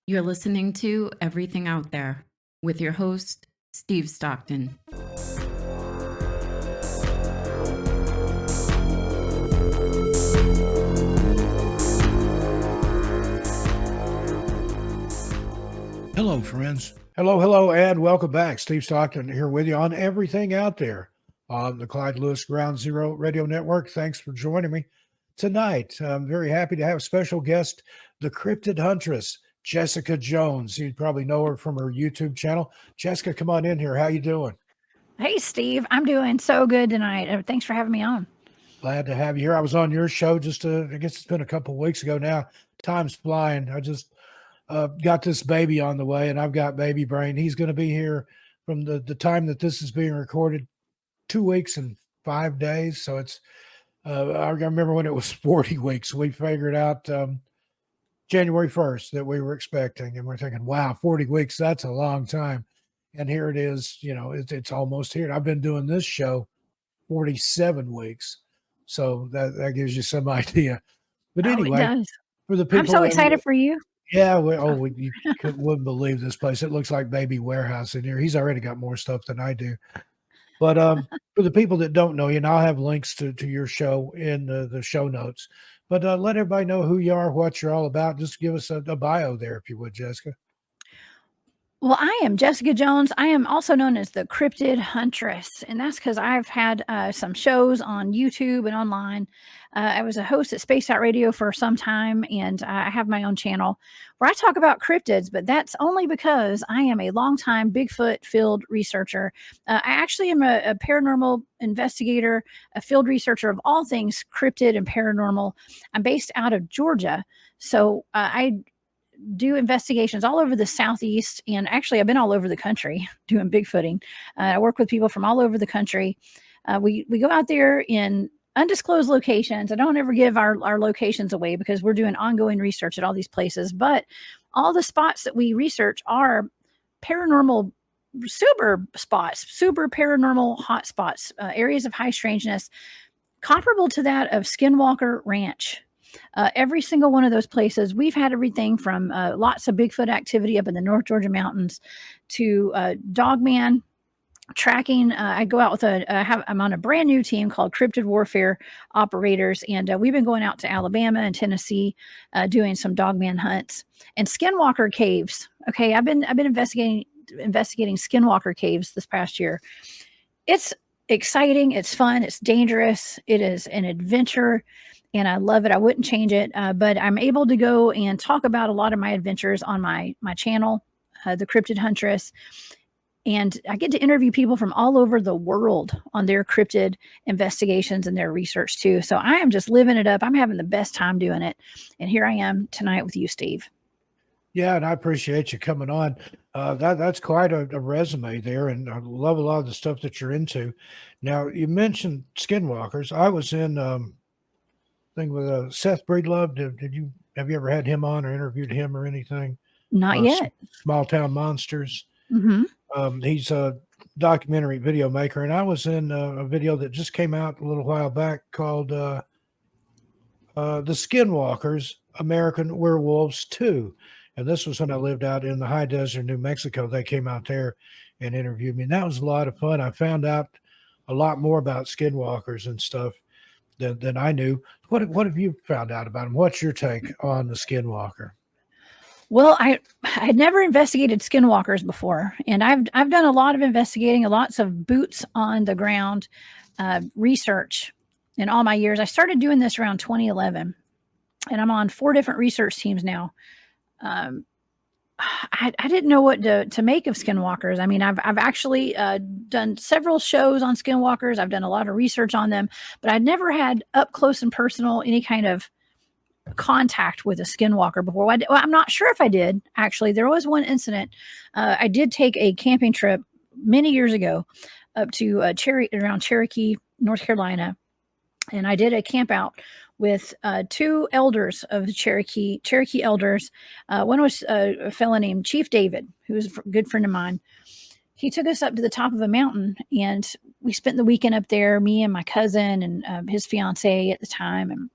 You're listening to Everything Out There with your host, Steve Stockton. Hello, friends. Hello, and welcome back. Steve Stockton here with you on Everything Out There on the Clyde Lewis Ground Zero Radio Network. Thanks for joining me tonight. I'm very happy to have a special guest, the Cryptid Huntress, Jessica Jones. You probably know her from her YouTube channel. Jessica, come on in here. How you doing? Hey, Steve. I'm doing so good tonight. Thanks for having me on. Glad to have you here. I was on your show I guess it's been a couple of weeks ago now. Time's flying. I just got this baby on the way, and I've got baby brain. He's going to be here from the time that this is being recorded, 2 weeks and 5 days. So it's, I remember when it was 40 weeks, we figured out January 1st that we were expecting, and we're thinking, wow, 40 weeks, that's a long time. And here it is, it's almost here. I've been doing this show 47 weeks. So that gives you some idea. But anyway, it does. For the people, I'm so excited for you. Yeah, you wouldn't believe this place. It looks like baby warehouse in here. He's already got more stuff than I do. But for the people that don't know you, and I'll have links to your show in the show notes. But let everybody know who you are, what you're all about. Just give us a bio there, if you would, Jessica. Well, I am Jessica Jones. I am also known as the Cryptid Huntress, and that's because I've had some shows on YouTube and online. I was a host at Space Out Radio for some time, and I have my own channel where I talk about cryptids, but that's only because I am a longtime Bigfoot field researcher. I actually am a paranormal investigator, a field researcher of all things cryptid and paranormal. I'm based out of Georgia, so I do investigations all over the Southeast. And actually, I've been all over the country doing Bigfooting. I work with people from all over the country. We go out there in undisclosed locations. I don't ever give our locations away because we're doing ongoing research at all these places. But all the spots that we research are paranormal super spots, super paranormal hot spots, areas of high strangeness, comparable to that of Skinwalker Ranch. Every single one of those places, we've had everything from lots of Bigfoot activity up in the North Georgia mountains to dogman tracking. I go out with I'm on a brand new team called Cryptid Warfare Operators, and we've been going out to Alabama and Tennessee doing some dogman hunts and skinwalker caves. Okay, I've been investigating skinwalker caves this past year. It's exciting. It's fun. It's dangerous. It is an adventure. And I love it. I wouldn't change it. But I'm able to go and talk about a lot of my adventures on my channel, the Cryptid Huntress. And I get to interview people from all over the world on their cryptid investigations and their research too. So I am just living it up. I'm having the best time doing it. And here I am tonight with you, Steve. Yeah, and I appreciate you coming on. That's quite a resume there, and I love a lot of the stuff that you're into. Now, you mentioned skinwalkers. I was in thing with Seth Breedlove. Have you ever had him on or interviewed him or anything? Not yet. Small Town Monsters. Mm-hmm. He's a documentary video maker, and I was in a video that just came out a little while back called The Skinwalkers, American Werewolves 2. And this was when I lived out in the high desert, New Mexico. They came out there and interviewed me, and that was a lot of fun. I found out a lot more about skinwalkers and stuff than I knew. What have you found out about them? What's your take on the skinwalker? Well, I had never investigated skinwalkers before, and I've done a lot of investigating, lots of boots on the ground research in all my years. I started doing this around 2011, and I'm on 4 different research teams now. I didn't know what to make of skinwalkers. I mean, I've actually done several shows on skinwalkers. I've done a lot of research on them, but I'd never had up close and personal any kind of contact with a skinwalker before. I'm not sure if I did. Actually, there was one incident. I did take a camping trip many years ago up to around Cherokee, North Carolina, and I did a camp out with 2 elders of the Cherokee elders. One was a fellow named Chief David, who was a good friend of mine. He took us up to the top of a mountain, and we spent the weekend up there, me and my cousin and his fiance at the time. And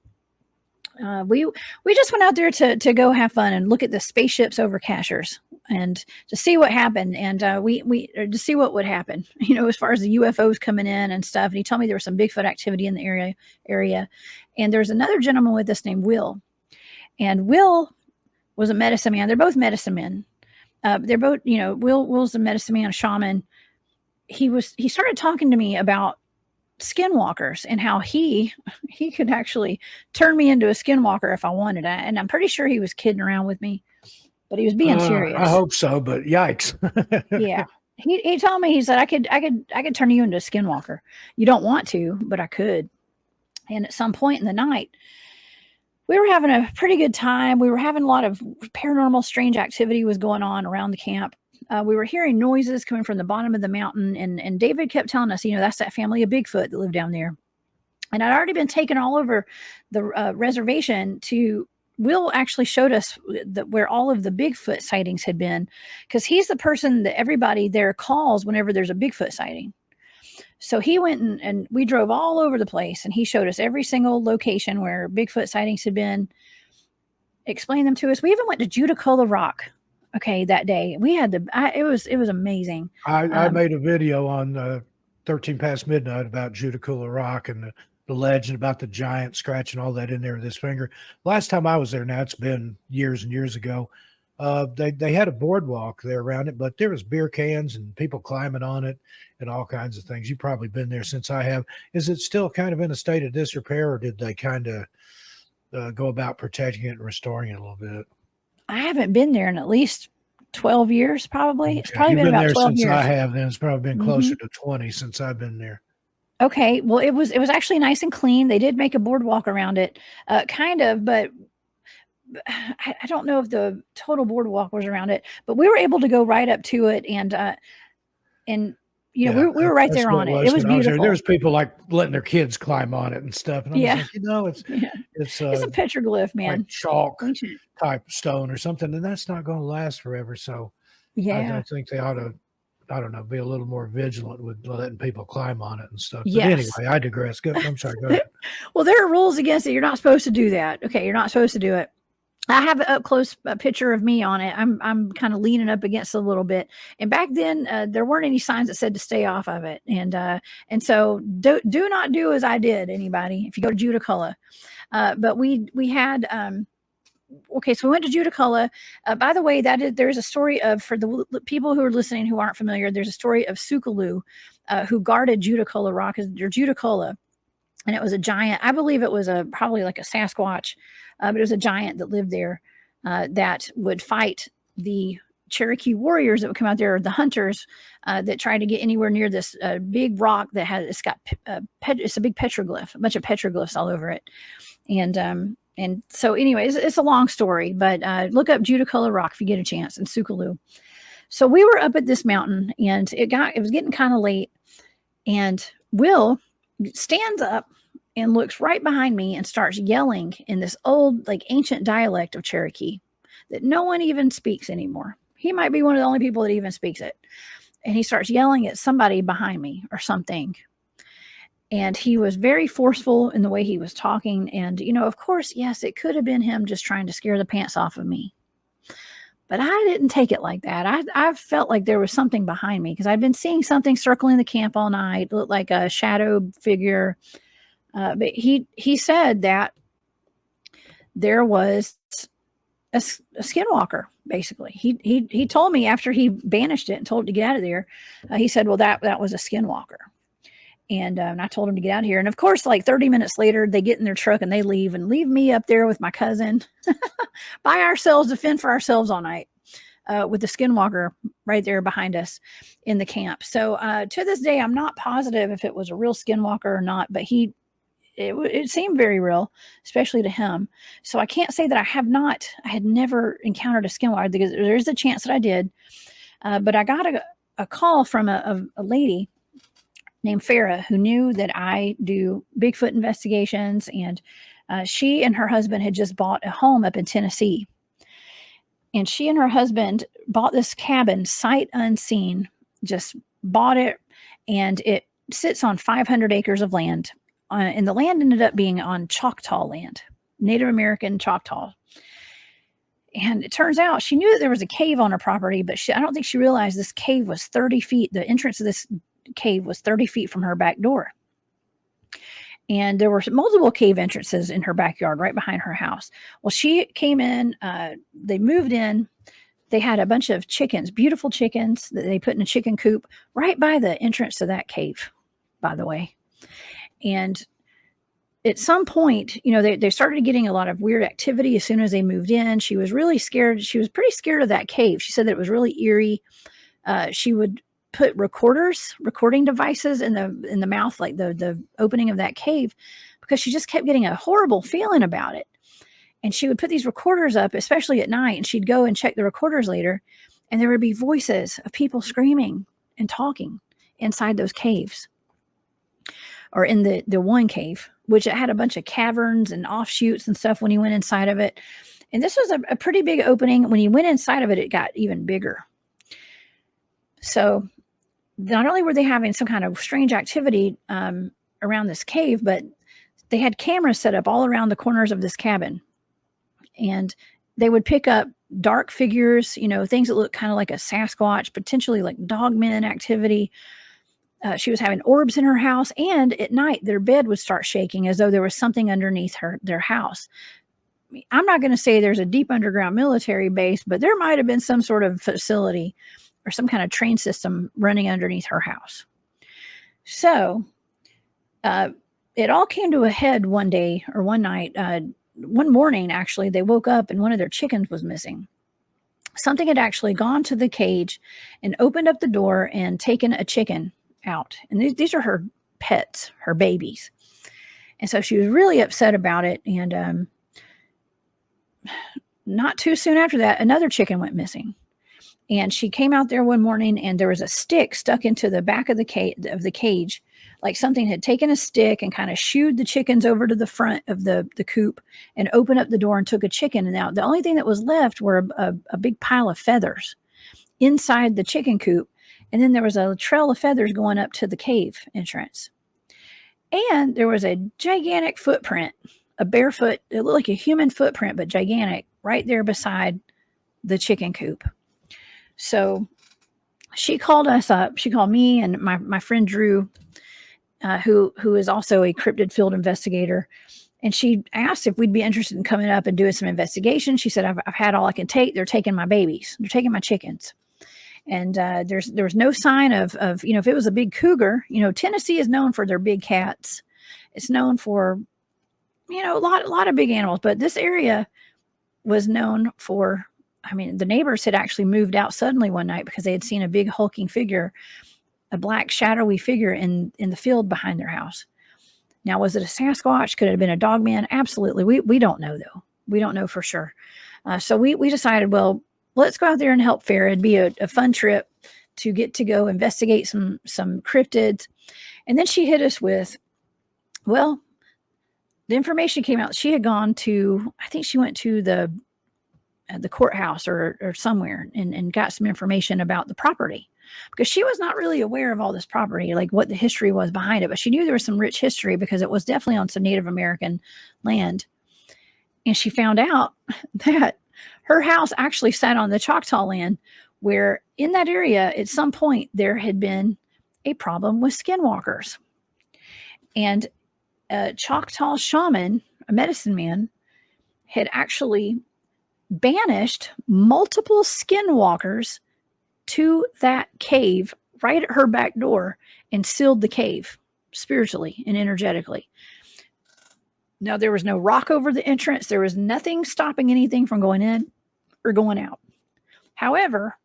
We just went out there to go have fun and look at the spaceships over Cashers and to see what happened, and we to see what would happen, as far as the UFOs coming in and stuff. And he told me there was some Bigfoot activity in the area, and there's another gentleman with us named Will, and Will was a medicine man. They're both medicine men. They're both, Will's a medicine man, a shaman. He started talking to me about skinwalkers and how he could actually turn me into a skinwalker if I wanted it. And I'm pretty sure he was kidding around with me, but he was being serious. I hope so, but yikes. Yeah. He told me, he said, I could turn you into a skinwalker. You don't want to, but I could. And at some point in the night, we were having a pretty good time. We were having a lot of paranormal, strange activity was going on around the camp. We were hearing noises coming from the bottom of the mountain, and David kept telling us, that's that family of Bigfoot that lived down there. And I'd already been taken all over the reservation to. Will actually showed us where all of the Bigfoot sightings had been, because he's the person that everybody there calls whenever there's a Bigfoot sighting. So he went and we drove all over the place, and he showed us every single location where Bigfoot sightings had been, explained them to us. We even went to Judaculla Rock. Okay, that day we had it was amazing. I made a video on 13 past midnight about Judaculla Rock and the legend about the giant scratching all that in there with his finger. Last time I was there, now it's been years and years ago. They had a boardwalk there around it, but there was beer cans and people climbing on it and all kinds of things. You've probably been there since I have. Is it still kind of in a state of disrepair, or did they kind of go about protecting it and restoring it a little bit? I haven't been there in at least 12 years, probably. It's probably You've been about there 12 since years. I have, then it's probably been closer to 20 since I've been there. Okay, well, it was actually nice and clean. They did make a boardwalk around it, kind of, but I don't know if the total boardwalk was around it. But we were able to go right up to it, and we were right there on it. It was beautiful. There was people like letting their kids climb on it and stuff. And I was like, it's a petroglyph, man, like chalk type stone or something, and that's not going to last forever. So I think they ought to, I don't know, be a little more vigilant with letting people climb on it and stuff. But anyway, I digress. I'm sorry. Go ahead. Well, there are rules against it. You're not supposed to do that. Okay, you're not supposed to do it. I have an up close picture of me on it. I'm kind of leaning up against it a little bit. And back then, there weren't any signs that said to stay off of it. And so do not do as I did, anybody, if you go to Judaculla. But we had. Okay, so we went to Judaculla. By the way, there's a story of, for the people who are listening who aren't familiar, there's a story of Sukalu, who guarded Judaculla Rock, or Judaculla, and it was a giant. I believe it was probably like a Sasquatch, but it was a giant that lived there that would fight the Cherokee warriors that would come out there, or the hunters that tried to get anywhere near this big rock that it's a big petroglyph, a bunch of petroglyphs all over it, and so anyways, it's a long story, but look up Judaculla Rock if you get a chance, in Sukalu. So we were up at this mountain, and it was getting kind of late, and Will stands up and looks right behind me and starts yelling in this old, like, ancient dialect of Cherokee that no one even speaks anymore. He might be one of the only people that even speaks it. And he starts yelling at somebody behind me or something. And he was very forceful in the way he was talking. And, of course, yes, it could have been him just trying to scare the pants off of me. But I didn't take it like that. I felt like there was something behind me, because I'd been seeing something circling the camp all night. It looked like a shadow figure. But he said that there was a skinwalker, basically. He told me after he banished it and told it to get out of there, he said, well, that was a skinwalker. And I told him to get out of here. And of course, like 30 minutes later, they get in their truck and they leave me up there with my cousin by ourselves to fend for ourselves all night with the skinwalker right there behind us in the camp. So to this day, I'm not positive if it was a real skinwalker or not, but it seemed very real, especially to him. So I can't say that I had never encountered a skinwalker, because there's a chance that I did. But I got a call from a lady named Farah, who knew that I do Bigfoot investigations, and she and her husband had just bought a home up in Tennessee. And she and her husband bought this cabin sight unseen, just bought it, and it sits on 500 acres of land. And the land ended up being on Choctaw land, Native American Choctaw. And it turns out she knew that there was a cave on her property, but I don't think she realized this cave was 30 feet. The entrance of this cave was 30 feet from her back door. And there were multiple cave entrances in her backyard right behind her house. Well, she came in, they moved in. They had a bunch of chickens, beautiful chickens that they put in a chicken coop right by the entrance to that cave, by the way. And at some point, they started getting a lot of weird activity as soon as they moved in. She was really scared. She was pretty scared of that cave. She said that it was really eerie. She would put recording devices in the mouth, like the opening of that cave, because she just kept getting a horrible feeling about it. And she would put these recorders up, especially at night, and she'd go and check the recorders later, and there would be voices of people screaming and talking inside those caves, or in the one cave, which it had a bunch of caverns and offshoots and stuff when you went inside of it. And this was a pretty big opening. When you went inside of it, it got even bigger. So not only were they having some kind of strange activity around this cave, but they had cameras set up all around the corners of this cabin. And they would pick up dark figures, things that look kind of like a Sasquatch, potentially like dogmen activity. She was having orbs in her house, and at night their bed would start shaking as though there was something underneath their house. I'm not going to say there's a deep underground military base, but there might have been some sort of facility or some kind of train system running underneath her house. So it all came to a head one day or one night. One morning, actually, they woke up and one of their chickens was missing. Something had actually gone to the cage and opened up the door and taken a chicken out. And these are her pets, her babies. And so she was really upset about it. And not too soon after that, another chicken went missing. And she came out there one morning, and there was a stick stuck into the back of the cage, like something had taken a stick and kind of shooed the chickens over to the front of the coop and opened up the door and took a chicken. And now the only thing that was left were a big pile of feathers inside the chicken coop. And then there was a trail of feathers going up to the cave entrance. And there was a gigantic footprint, a barefoot, it looked like a human footprint, but gigantic, right there beside the chicken coop. So she called us up. She called me and my friend Drew, who is also a cryptid field investigator. And she asked if we'd be interested in coming up and doing some investigation. She said, I've had all I can take. They're taking my babies. They're taking my chickens. And there was no sign of, if it was a big cougar, Tennessee is known for their big cats. It's known for, a lot of big animals. But this area was known for, the neighbors had actually moved out suddenly one night because they had seen a big hulking figure, a black shadowy figure in the field behind their house. Now, was it a Sasquatch? Could it have been a dogman? Absolutely. We don't know, though. We don't know for sure. So we decided, well, let's go out there and help Farrah. It'd be a fun trip to get to go investigate some cryptids. And then she hit us with, well, the information came out. She had gone to, I think she went to the courthouse or somewhere and got some information about the property, because she was not really aware of all this property, like what the history was behind it. But she knew there was some rich history because it was definitely on some Native American land. And she found out that her house actually sat on the Choctaw land, where in that area, at some point, there had been a problem with skinwalkers. And a Choctaw shaman, a medicine man, had actually banished multiple skinwalkers to that cave right at her back door and sealed the cave spiritually and energetically. Now, there was no rock over the entrance. There was nothing stopping anything from going in or going out. However,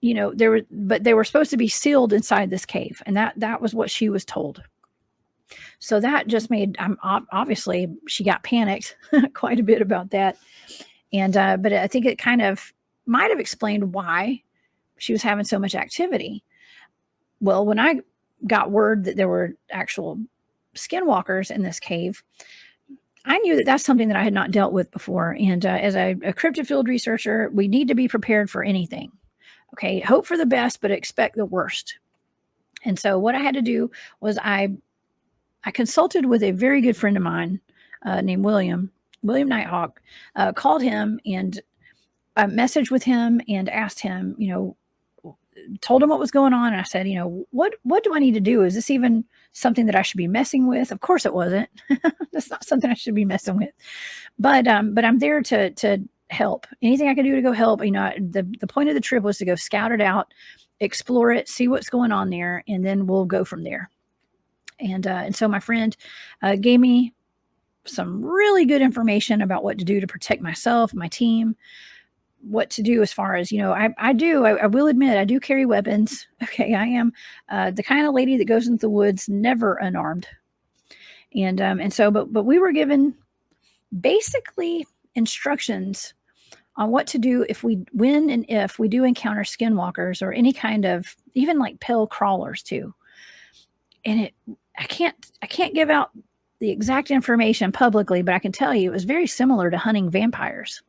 but they were supposed to be sealed inside this cave, and that was what she was told. So that just made, obviously she got panicked quite a bit about that. And, but I think it kind of might have explained why she was having so much activity. Well, when I got word that there were actual skinwalkers in this cave, I knew that that's something that I had not dealt with before. And as a cryptid field researcher, we need to be prepared for anything. Okay, hope for the best, but expect the worst. And so what I had to do was I consulted with a very good friend of mine, named William Nighthawk, called him and messaged with him and asked him, told him what was going on. And I said, what do I need to do? Is this even something that I should be messing with? Of course it wasn't. That's not something I should be messing with. But I'm there to help. Anything I can do to go help. The point of the trip was to go scout it out, explore it, see what's going on there, and then we'll go from there. And so my friend gave me some really good information about what to do to protect myself, my team, what to do as far as, I will admit, I do carry weapons. Okay. I am the kind of lady that goes into the woods, never unarmed. And so, but we were given basically instructions on what to do when and if we do encounter skinwalkers or any kind of, even like pale crawlers too. And I can't give out the exact information publicly, but I can tell you it was very similar to hunting vampires,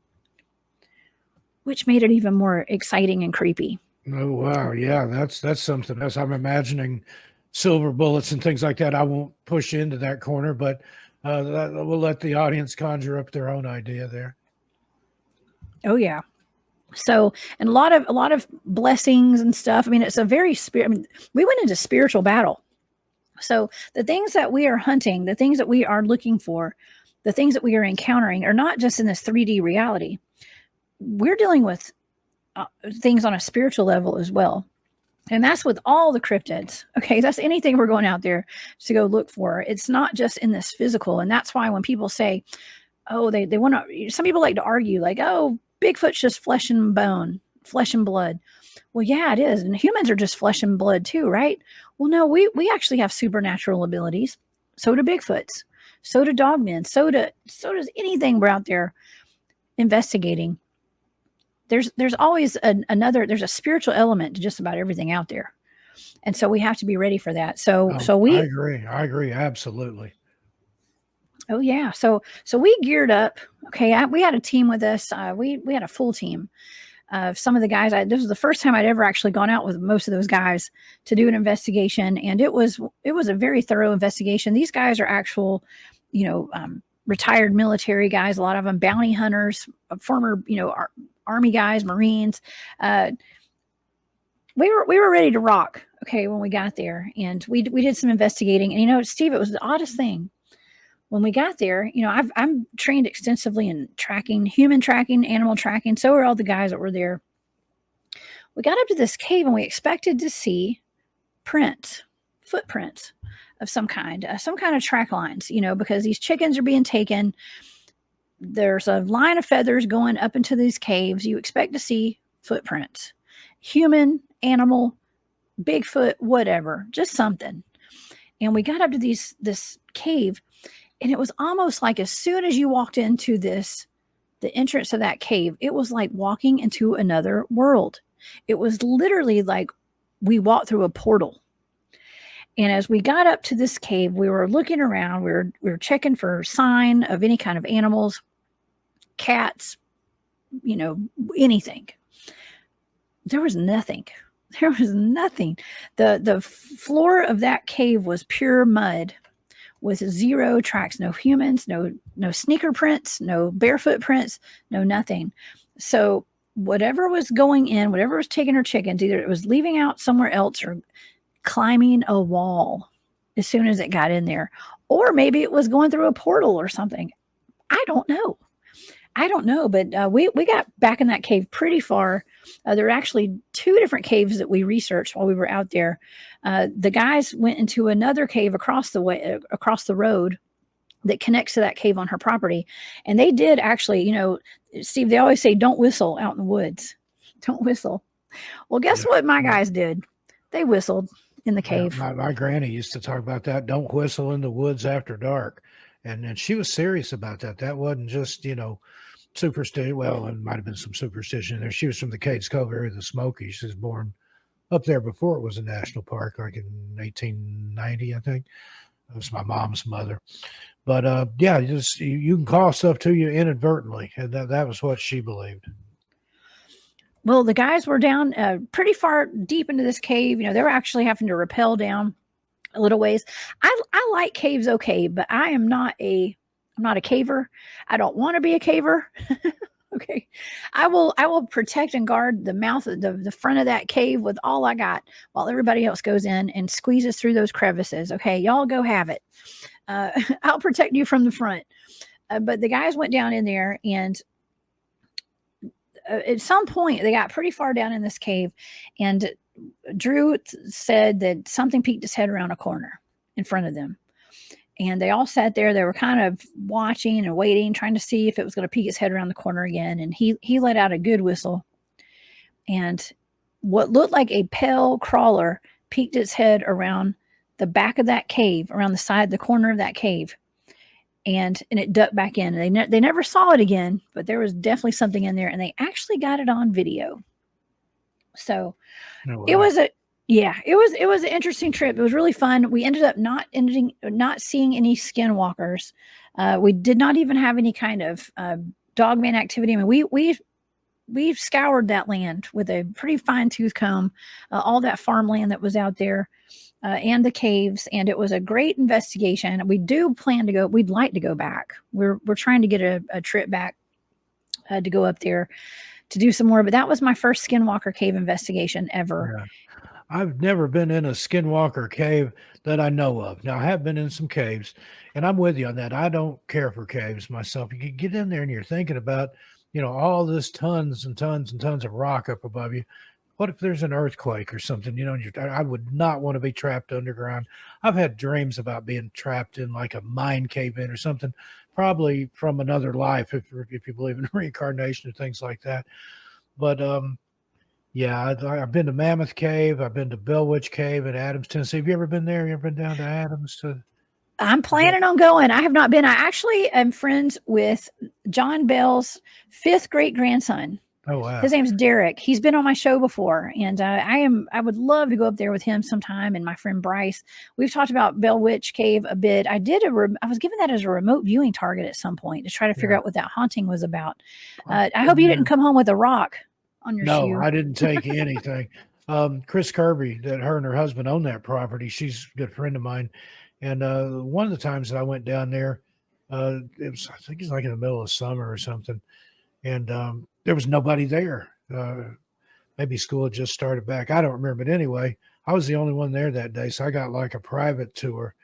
which made it even more exciting and creepy. Oh, wow. Yeah, that's something else. I'm imagining silver bullets and things like that. I won't push into that corner, but we'll let the audience conjure up their own idea there. Oh yeah. So, and a lot of blessings and stuff. I mean, it's a very we went into spiritual battle. So the things that we are hunting, the things that we are looking for, the things that we are encountering are not just in this 3D reality. We're dealing with things on a spiritual level as well. And that's with all the cryptids. Okay. That's anything we're going out there to go look for. It's not just in this physical. And that's why when people say, oh, they want to, some people like to argue like, oh, Bigfoot's just flesh and bone, flesh and blood. Well, yeah, it is. And humans are just flesh and blood too, right? Well, no, we actually have supernatural abilities. So do Bigfoots. So do dogmen. So does anything we're out there investigating. There's always there's a spiritual element to just about everything out there. And so we have to be ready for that. I agree. Absolutely. Oh yeah. So we geared up. Okay. We had a team with us. We had a full team. Some of the guys, this was the first time I'd ever actually gone out with most of those guys to do an investigation. And it was a very thorough investigation. These guys are actual, retired military guys, a lot of them bounty hunters, former, Army guys, Marines. We were ready to rock. Okay. When we got there and we did some investigating and, Steve, it was the oddest thing. When we got there, I'm trained extensively in tracking, human tracking, animal tracking. So are all the guys that were there. We got up to this cave and we expected to see footprints of some kind of track lines, because these chickens are being taken. There's a line of feathers going up into these caves. You expect to see footprints, human, animal, Bigfoot, whatever, just something. And we got up to this cave. And it was almost like as soon as you walked into the entrance of that cave, it was like walking into another world. It was literally like we walked through a portal. And as we got up to this cave, we were looking around. We were checking for sign of any kind of animals, cats, anything. There was nothing. There was nothing. The floor of that cave was pure mud, with zero tracks, no humans, no sneaker prints, no barefoot prints, no nothing. So whatever was going in, whatever was taking our chickens, either it was leaving out somewhere else or climbing a wall as soon as it got in there, or maybe it was going through a portal or something. I don't know. But we got back in that cave pretty far. There were actually 2 different caves that we researched while we were out there. The guys went into another cave across the road that connects to that cave on her property. And they did actually, Steve, they always say, don't whistle out in the woods. Don't whistle. Well, guess what my guys did? They whistled in the cave. My granny used to talk about that. Don't whistle in the woods after dark. And she was serious about that. That wasn't just, superstition. Well, it might have been some superstition there. She was from the Cades Cove area of the Smokies. She was born up there before it was a national park, like in 1890, I think. It was my mom's mother. But you can call stuff to you inadvertently. And that was what she believed. Well, the guys were down pretty far deep into this cave. They were actually having to rappel down a little ways. I like caves okay, but I am not a I'm not a caver. I don't want to be a caver. Okay. I will protect and guard the mouth of the front of that cave with all I got while everybody else goes in and squeezes through those crevices. Okay, y'all go have it. I'll protect you from the front. But the guys went down in there, and at some point they got pretty far down in this cave, and Drew said that something peeked its head around a corner in front of them. And they all sat there. They were kind of watching and waiting, trying to see if it was going to peek its head around the corner again. And he let out a good whistle. And what looked like a pale crawler peeked its head around the back of that cave, around the side, the corner of that cave. And it ducked back in. And they never saw it again, but there was definitely something in there. And they actually got it on video. So it was an interesting trip. It was really fun. We ended up not seeing any skinwalkers. We did not even have any kind of dogman activity. I mean, we scoured that land with a pretty fine tooth comb, all that farmland that was out there, and the caves. And it was a great investigation. We do plan to go. We'd like to go back. We're trying to get a trip back to go up there to do some more. But that was my first Skinwalker cave investigation ever. Yeah. I've never been in a Skinwalker cave that I know of. Now, I have been in some caves, and I'm with you on that. I don't care for caves myself. You get in there and you're thinking about, all this tons and tons and tons of rock up above you. What if there's an earthquake or something? I would not want to be trapped underground. I've had dreams about being trapped in like a mine cave in or something, probably from another life, if you believe in reincarnation or things like that. But yeah, I've been to Mammoth Cave. I've been to Bell Witch Cave in Adams, Tennessee. Have you ever been there? Have you ever been down to Adams? I'm planning on going. I have not been. I actually am friends with John Bell's 5th great grandson. Oh, wow. His name's Derek. He's been on my show before, and I would love to go up there with him sometime. And my friend Bryce. We've talked about Bell Witch Cave a bit. I was given that as a remote viewing target at some point to try to figure out what that haunting was about. I hope you didn't come home with a rock on your shoe. No, I didn't take anything. Chris Kirby, that her and her husband own that property. She's a good friend of mine. And one of the times that I went down there, I think it's like in the middle of summer or something. And there was nobody there. Maybe school had just started back. I don't remember. But anyway, I was the only one there that day. So I got like a private tour,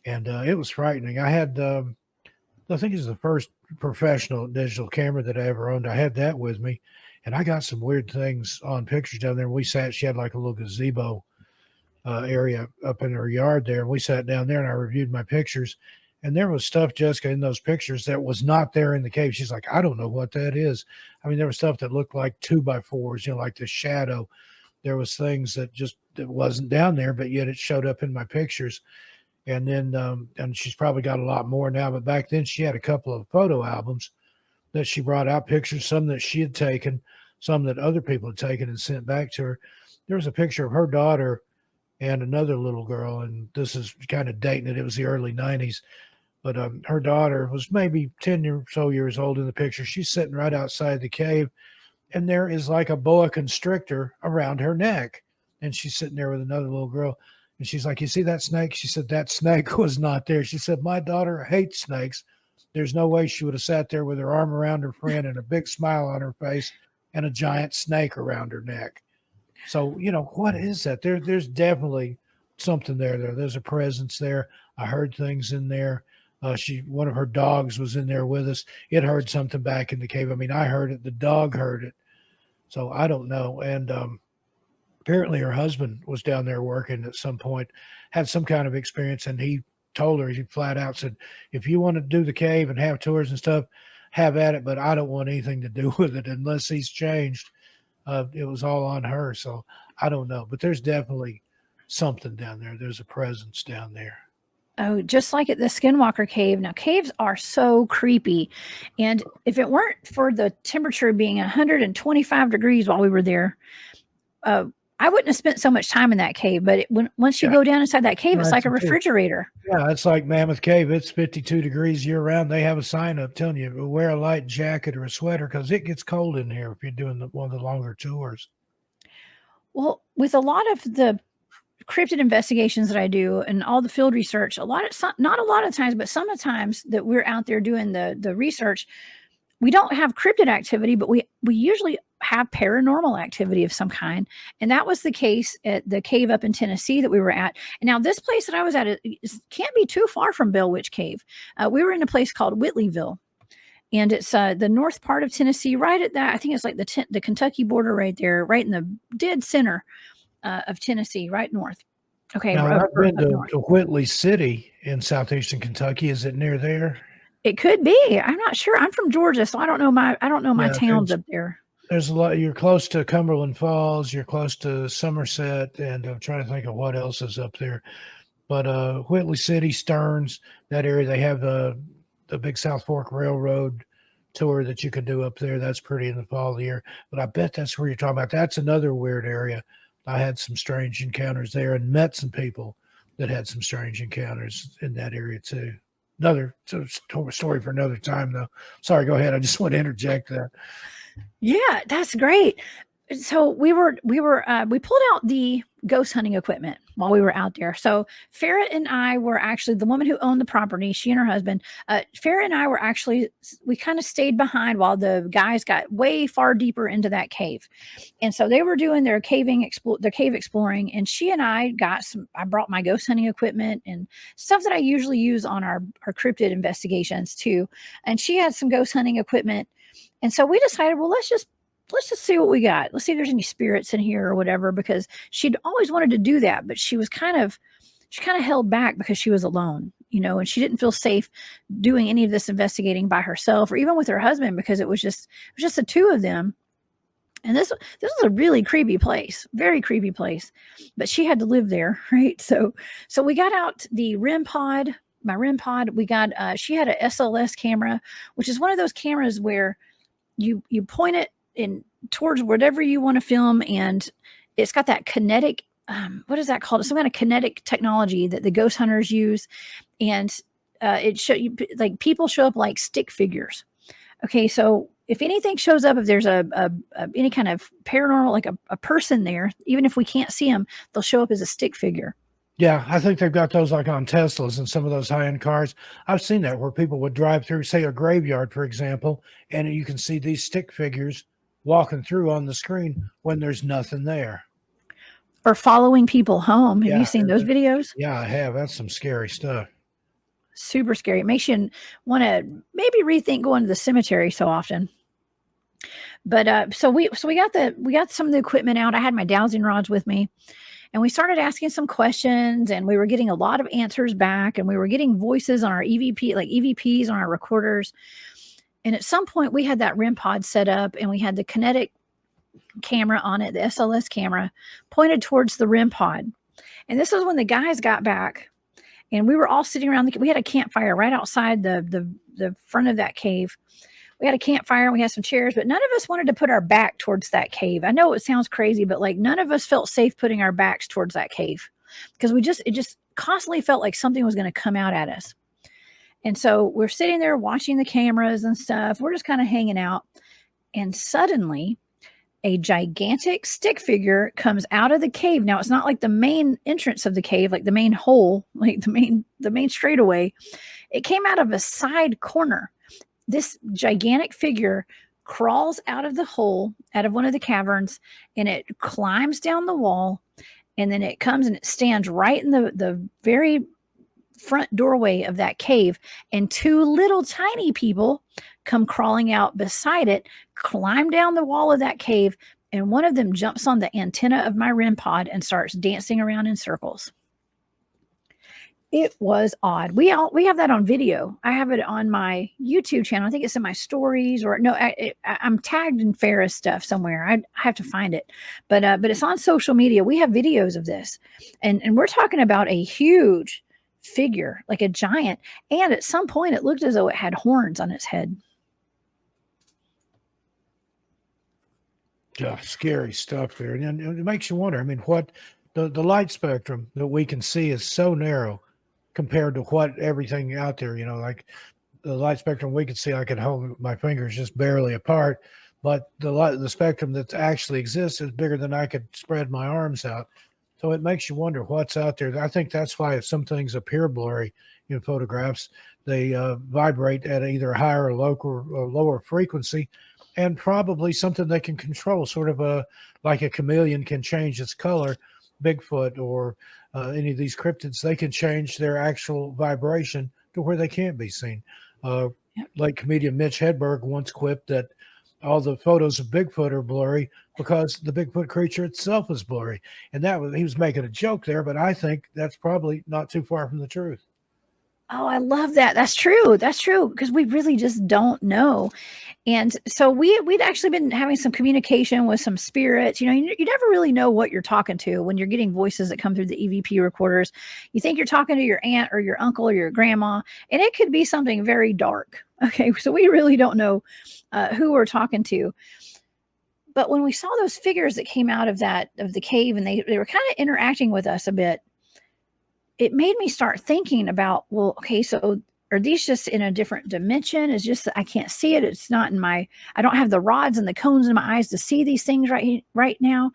and it was frightening. I had, I think it was the first professional digital camera that I ever owned. I had that with me. And I got some weird things on pictures down there. She had like a little gazebo area up in her yard there. And we sat down there and I reviewed my pictures. And there was stuff, Jessica, in those pictures that was not there in the cave. She's like, I don't know what that is. I mean, there was stuff that looked like 2x4s, like the shadow. There was things that wasn't down there, but yet it showed up in my pictures. And then, and she's probably got a lot more now, but back then she had a couple of photo albums that she brought out, pictures, some that she had taken, some that other people had taken and sent back to her. There was a picture of her daughter and another little girl, and this is kind of dating it. It was the early 90s, but her daughter was maybe 10 or so years old in the picture. She's sitting right outside the cave, and there is like a boa constrictor around her neck, and she's sitting there with another little girl, and she's like, you see that snake? She said, that snake was not there. She said, my daughter hates snakes. There's no way she would have sat there with her arm around her friend and a big smile on her face and a giant snake around her neck. So, what is that? There's definitely something there. There's a presence there. I heard things in there. One of her dogs was in there with us. It heard something back in the cave. I mean, I heard it. The dog heard it. So I don't know. And apparently her husband was down there working at some point, had some kind of experience, and he told her, he flat out said, if you want to do the cave and have tours and stuff, have at it, but I don't want anything to do with it unless he's changed. It was all on her. So I don't know, but there's definitely something down there. There's a presence down there. Oh, just like at the Skinwalker cave. Now, caves are so creepy. And if it weren't for the temperature being 125 degrees while we were there, I wouldn't have spent so much time in that cave. But once you go down inside that cave, it's like a refrigerator. Yeah, it's like Mammoth Cave. It's 52 degrees year round. They have a sign up telling you wear a light jacket or a sweater because it gets cold in here if you're doing one of the longer tours. Well, with a lot of the cryptid investigations that I do and all the field research, not a lot of times, but sometimes that we're out there doing the research, we don't have cryptid activity, but we usually have paranormal activity of some kind. And that was the case at the cave up in Tennessee that we were at. And now this place that I was at can't be too far from Bell Witch Cave. We were in a place called Whitleyville. And it's the north part of Tennessee, right at that. I think it's like the Kentucky border right there, right in the dead center of Tennessee, right north. Okay. Now, I've been to Whitley City in southeastern Kentucky. Is it near there? It could be. I'm not sure. I'm from Georgia, so I don't know my towns up there. There's a lot. You're close to Cumberland Falls. You're close to Somerset, and I'm trying to think of what else is up there. But Whitley City, Stearns, that area, they have the big South Fork Railroad tour that you can do up there. That's pretty in the fall of the year. But I bet that's where you're talking about. That's another weird area. I had some strange encounters there and met some people that had some strange encounters in that area too. Another story for another time, though. Sorry, go ahead. I just want to interject that. Yeah, that's great. So we pulled out the ghost hunting equipment while we were out there. So Farrah and I were actually the woman who owned the property. She and her husband, Farrah and I were actually, we kind of stayed behind while the guys got way far deeper into that cave. And so they were doing their cave exploring. And she and I I brought my ghost hunting equipment and stuff that I usually use on our cryptid investigations too. And she had some ghost hunting equipment. And so we decided, well, let's just see what we got. Let's see if there's any spirits in here or whatever, because she'd always wanted to do that, but she kind of held back because she was alone, and she didn't feel safe doing any of this investigating by herself or even with her husband, because it was just the two of them. And this was a really creepy place, very creepy place, but she had to live there. Right. So we got out the my REM pod. We got, she had a SLS camera, which is one of those cameras where you point it in towards whatever you want to film, and it's got that kinetic what is that called? It's some kind of kinetic technology that the ghost hunters use, and it show you, like, people show up like stick figures. Okay, so if anything shows up, if there's any kind of paranormal, like a person there, even if we can't see them, they'll show up as a stick figure. Yeah, I think they've got those like on Teslas and some of those high-end cars. I've seen that where people would drive through, say, a graveyard, for example, and you can see these stick figures walking through on the screen when there's nothing there. Or following people home. Have you seen those videos? Yeah, I have. That's some scary stuff. Super scary. It makes you want to maybe rethink going to the cemetery so often. But so we got some of the equipment out. I had my dowsing rods with me. And we started asking some questions, and we were getting a lot of answers back, and we were getting voices on our EVPs on our recorders. And at some point we had that REM pod set up, and we had the kinetic camera on it, the SLS camera pointed towards the REM pod. And this was when the guys got back, and we were all sitting around we had a campfire right outside the front of that cave. We had a campfire and we had some chairs, but none of us wanted to put our back towards that cave. I know it sounds crazy, but like none of us felt safe putting our backs towards that cave, because it just constantly felt like something was going to come out at us. And so we're sitting there watching the cameras and stuff. We're just kind of hanging out. And suddenly a gigantic stick figure comes out of the cave. Now, it's not like the main entrance of the cave, like the main hole, like the main straightaway. It came out of a side corner. This gigantic figure crawls out of the hole, out of one of the caverns, and it climbs down the wall, and then it comes and it stands right in the very front doorway of that cave, and two little tiny people come crawling out beside it, climb down the wall of that cave, and one of them jumps on the antenna of my REM pod and starts dancing around in circles. It was odd. We have that on video. I have it on my YouTube channel. I think it's in my stories, or no, I'm tagged in Farrah's stuff somewhere. I have to find it, but it's on social media. We have videos of this, and we're talking about a huge figure, like a giant. And at some point, it looked as though it had horns on its head. Yeah, scary stuff there, and it makes you wonder. I mean, what the light spectrum that we can see is so narrow compared to what everything out there, like the light spectrum we could see, I could hold my fingers just barely apart, but the spectrum that actually exists is bigger than I could spread my arms out. So it makes you wonder what's out there. I think that's why if some things appear blurry in photographs, they vibrate at either a higher or lower frequency, and probably something they can control, sort of like a chameleon can change its color. Bigfoot or any of these cryptids, they can change their actual vibration to where they can't be seen. Like comedian Mitch Hedberg once quipped that all the photos of Bigfoot are blurry because the Bigfoot creature itself is blurry. And he was making a joke there, but I think that's probably not too far from the truth. Oh, I love that. That's true. That's true. Because we really just don't know. And so we'd actually been having some communication with some spirits. You never really know what you're talking to when you're getting voices that come through the EVP recorders. You think you're talking to your aunt or your uncle or your grandma, and it could be something very dark. Okay. So we really don't know who we're talking to. But when we saw those figures that came out of the cave, and they were kind of interacting with us a bit, it made me start thinking about, well, okay, so are these just in a different dimension? It's just that I can't see it. It's not I don't have the rods and the cones in my eyes to see these things right now.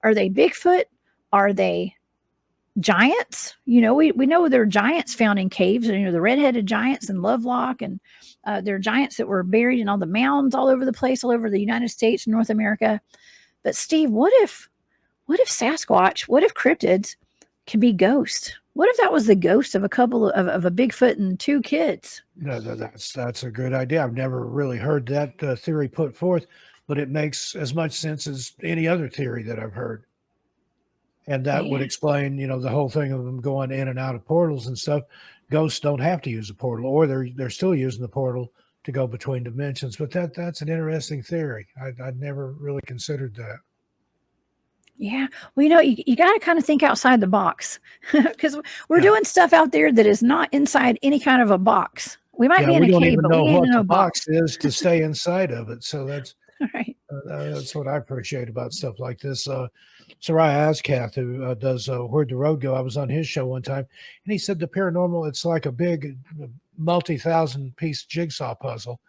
Are they Bigfoot? Are they giants? We know there are giants found in caves, the redheaded giants in Lovelock, and there are giants that were buried in all the mounds all over the place, all over the United States and North America. But Steve, what if Sasquatch, what if cryptids can be ghosts? What if that was the ghost of a couple of a Bigfoot and two kids? No, that's a good idea. I've never really heard that theory put forth, but it makes as much sense as any other theory that I've heard. And that would explain, the whole thing of them going in and out of portals and stuff. Ghosts don't have to use a portal, or they're still using the portal to go between dimensions. But that's an interesting theory. I'd never really considered that. Yeah. Well, you got to kind of think outside the box, because we're doing stuff out there that is not inside any kind of a box. We might be in a cave, but we ain't in a box. Is to stay inside of it. So that's right. That's what I appreciate about stuff like this. Soraya Ascath, who does Where'd the Road Go? I was on his show one time, and he said the paranormal, it's like a big multi-thousand-piece jigsaw puzzle,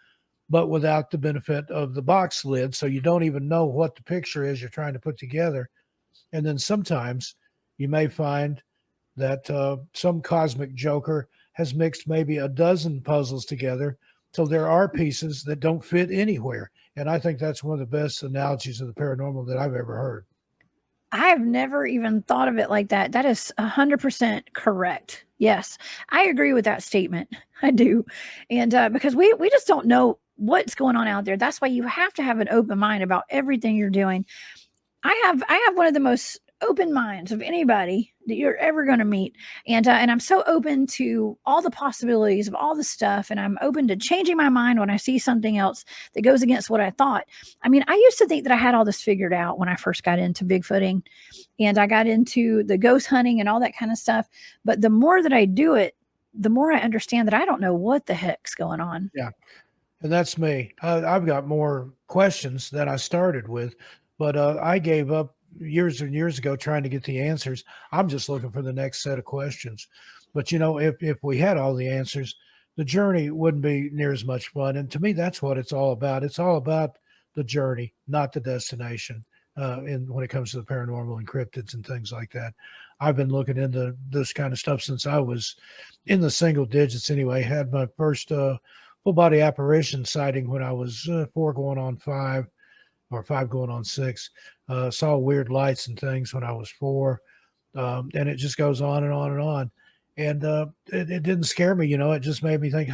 but without the benefit of the box lid. So you don't even know what the picture is you're trying to put together. And then sometimes you may find that some cosmic joker has mixed maybe a dozen puzzles together. So there are pieces that don't fit anywhere. And I think that's one of the best analogies of the paranormal that I've ever heard. I've never even thought of it like that. That is 100% correct. Yes, I agree with that statement. I do. And because we just don't know what's going on out there. That's why you have to have an open mind about everything you're doing. I have one of the most open minds of anybody that you're ever going to meet. And I'm so open to all the possibilities of all the stuff. And I'm open to changing my mind when I see something else that goes against what I thought. I mean, I used to think that I had all this figured out when I first got into Bigfooting, and I got into the ghost hunting and all that kind of stuff. But the more that I do it, the more I understand that I don't know what the heck's going on. Yeah. And that's me. I've got more questions than I started with, but I gave up years and years ago trying to get the answers. I'm just looking for the next set of questions. But if we had all the answers, the journey wouldn't be near as much fun. And to me, that's what it's all about. It's all about the journey, not the destination. When it comes to the paranormal and cryptids and things like that, I've been looking into this kind of stuff since I was in the single digits. Anyway, had my first full body apparition sighting when I was 4 going on 5, or 5 going on 6. Saw weird lights and things when I was 4. And it just goes on and on and on. And it didn't scare me, it just made me think,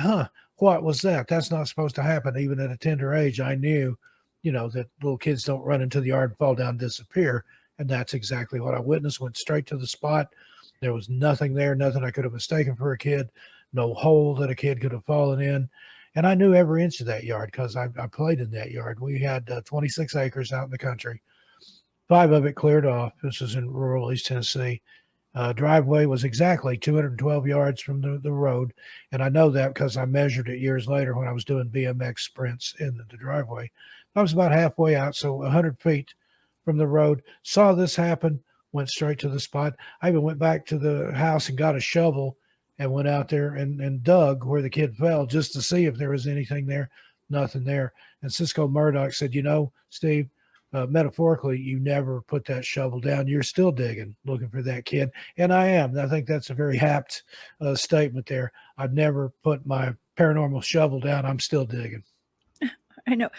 what was that? That's not supposed to happen. Even at a tender age, I knew, that little kids don't run into the yard and fall down and disappear. And that's exactly what I witnessed. Went straight to the spot. There was nothing there, nothing I could have mistaken for a kid, no hole that a kid could have fallen in. And I knew every inch of that yard because I played in that yard. We had 26 acres out in the country, 5 of it cleared off. This is in rural East Tennessee. Driveway was exactly 212 yards from the road. And I know that because I measured it years later when I was doing BMX sprints in the driveway. I was about halfway out, so 100 feet from the road. Saw this happen, went straight to the spot. I even went back to the house and got a shovel and went out there and dug where the kid fell just to see if there was anything there. Nothing there. And Cisco Murdoch said, Steve, metaphorically, you never put that shovel down. You're still digging, looking for that kid. And I am. I think that's a very apt statement there. I've never put my paranormal shovel down. I'm still digging. I know.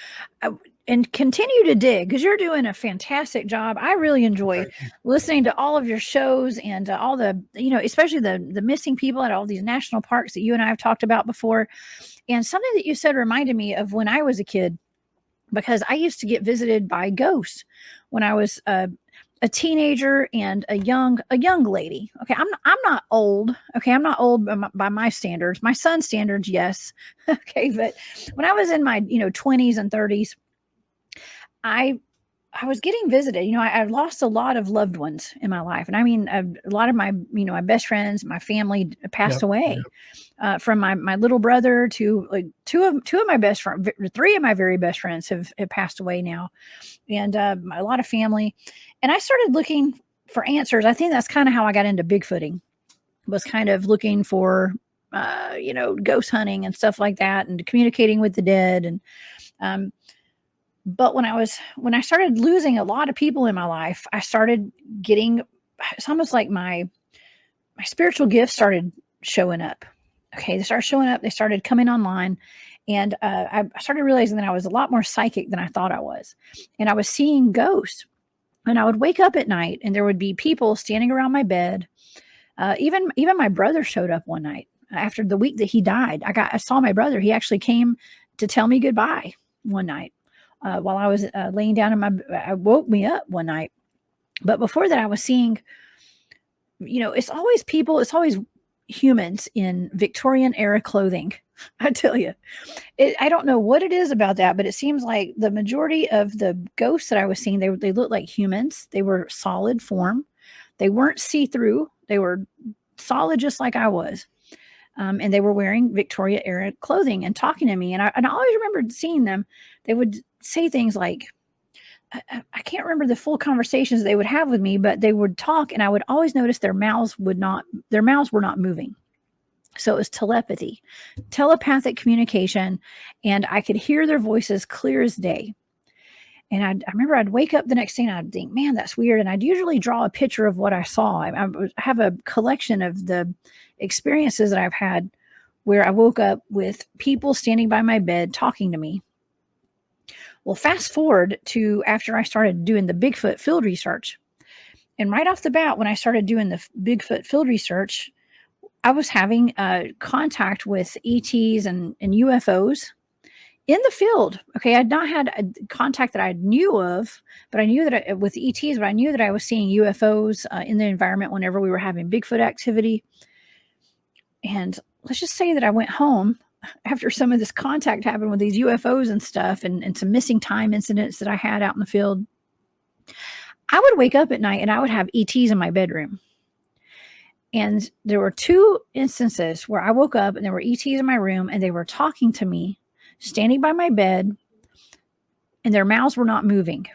And continue to dig because you're doing a fantastic job. I really enjoy listening to all of your shows and all the, especially the missing people at all these national parks that you and I have talked about before. And something that you said reminded me of when I was a kid, because I used to get visited by ghosts when I was a teenager and a young lady. Okay, I'm not old. Okay, I'm not old by my standards. My son's standards, yes. Okay, but when I was in my 20s and 30s, I was getting visited. I lost a lot of loved ones in my life, and I mean a lot of my my best friends, my family passed away. From my little brother to like two of my best friends, three of my very best friends have passed away now, and a lot of family. And I started looking for answers. I think that's kind of how I got into Bigfooting, was kind of looking for, ghost hunting and stuff like that, and communicating with the dead. And but when I started losing a lot of people in my life, I started getting. It's almost like my spiritual gifts started showing up. Okay, they started showing up. They started coming online. And I started realizing that I was a lot more psychic than I thought I was. And I was seeing ghosts. And I would wake up at night and there would be people standing around my bed. Even my brother showed up one night after the week that he died. I saw my brother. He actually came to tell me goodbye one night while I was laying down I woke me up one night. But before that, I was seeing, it's always people, it's always humans in Victorian era clothing. I tell you, I don't know what it is about that, but it seems like the majority of the ghosts that I was seeing, they looked like humans. They were solid form. They weren't see-through. They were solid, just like I was. And they were wearing Victoria era clothing and talking to me. And I always remembered seeing them. They would say things like, I can't remember the full conversations they would have with me, but they would talk, and I would always notice their mouths were not moving. So it was telepathic communication, and I could hear their voices clear as day. And I remember I'd wake up the next day and I'd think, man, that's weird. And I'd usually draw a picture of what I saw. I have a collection of the experiences that I've had where I woke up with people standing by my bed talking to me. Well, fast forward to after I started doing the Bigfoot field research. And right off the bat, when I started doing the Bigfoot field research, I was having contact with ETs and UFOs in the field. Okay, I'd not had a contact that I knew of, but I knew that with ETs, but I knew that I was seeing UFOs in the environment whenever we were having Bigfoot activity. And let's just say that I went home after some of this contact happened with these UFOs and stuff, and some missing time incidents that I had out in the field. I would wake up at night and I would have ETs in my bedroom. And there were two instances where I woke up and there were ETs in my room and they were talking to me, standing by my bed, and their mouths were not moving.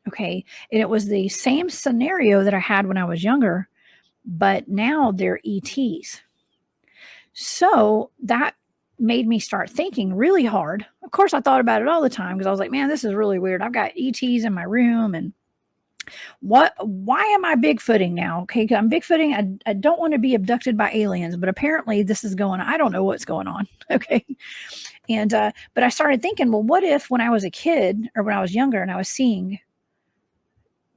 Okay. And it was the same scenario that I had when I was younger, but now they're ETs. So that made me start thinking really hard. Of course, I thought about it all the time because I was like, man, this is really weird. I've got ETs in my room, and why am I Bigfooting now? Okay, I'm Bigfooting. I don't want to be abducted by aliens, but apparently this is going on. I don't know what's going on. Okay. And, but I started thinking, well, what if when I was a kid or when I was younger and I was seeing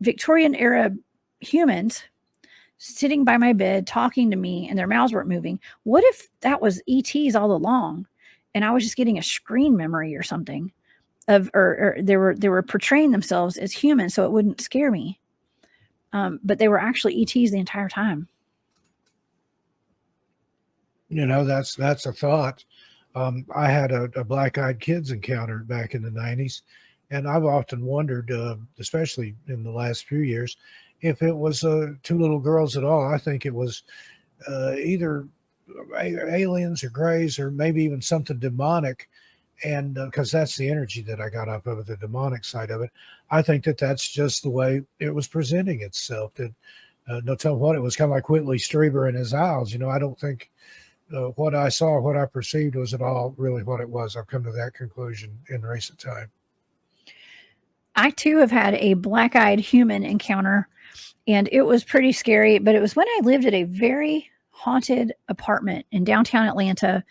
Victorian era humans sitting by my bed talking to me and their mouths weren't moving? What if that was ETs all along and I was just getting a screen memory or something of, or they were portraying themselves as humans so it wouldn't scare me. But they were actually ETs the entire time. That's a thought. I had a black-eyed kids encounter back in the 90s, and I've often wondered, especially in the last few years, if it was two little girls at all. I think it was either aliens or grays or maybe even something demonic. And because that's the energy that I got off of it, the demonic side of it. I think that's just the way it was presenting itself. That no telling what it was, kind of like Whitley Strieber and his owls. I don't think what I saw, what I perceived was at all really what it was. I've come to that conclusion in recent time. I too have had a black-eyed human encounter, and it was pretty scary, but it was when I lived at a very haunted apartment in downtown Atlanta.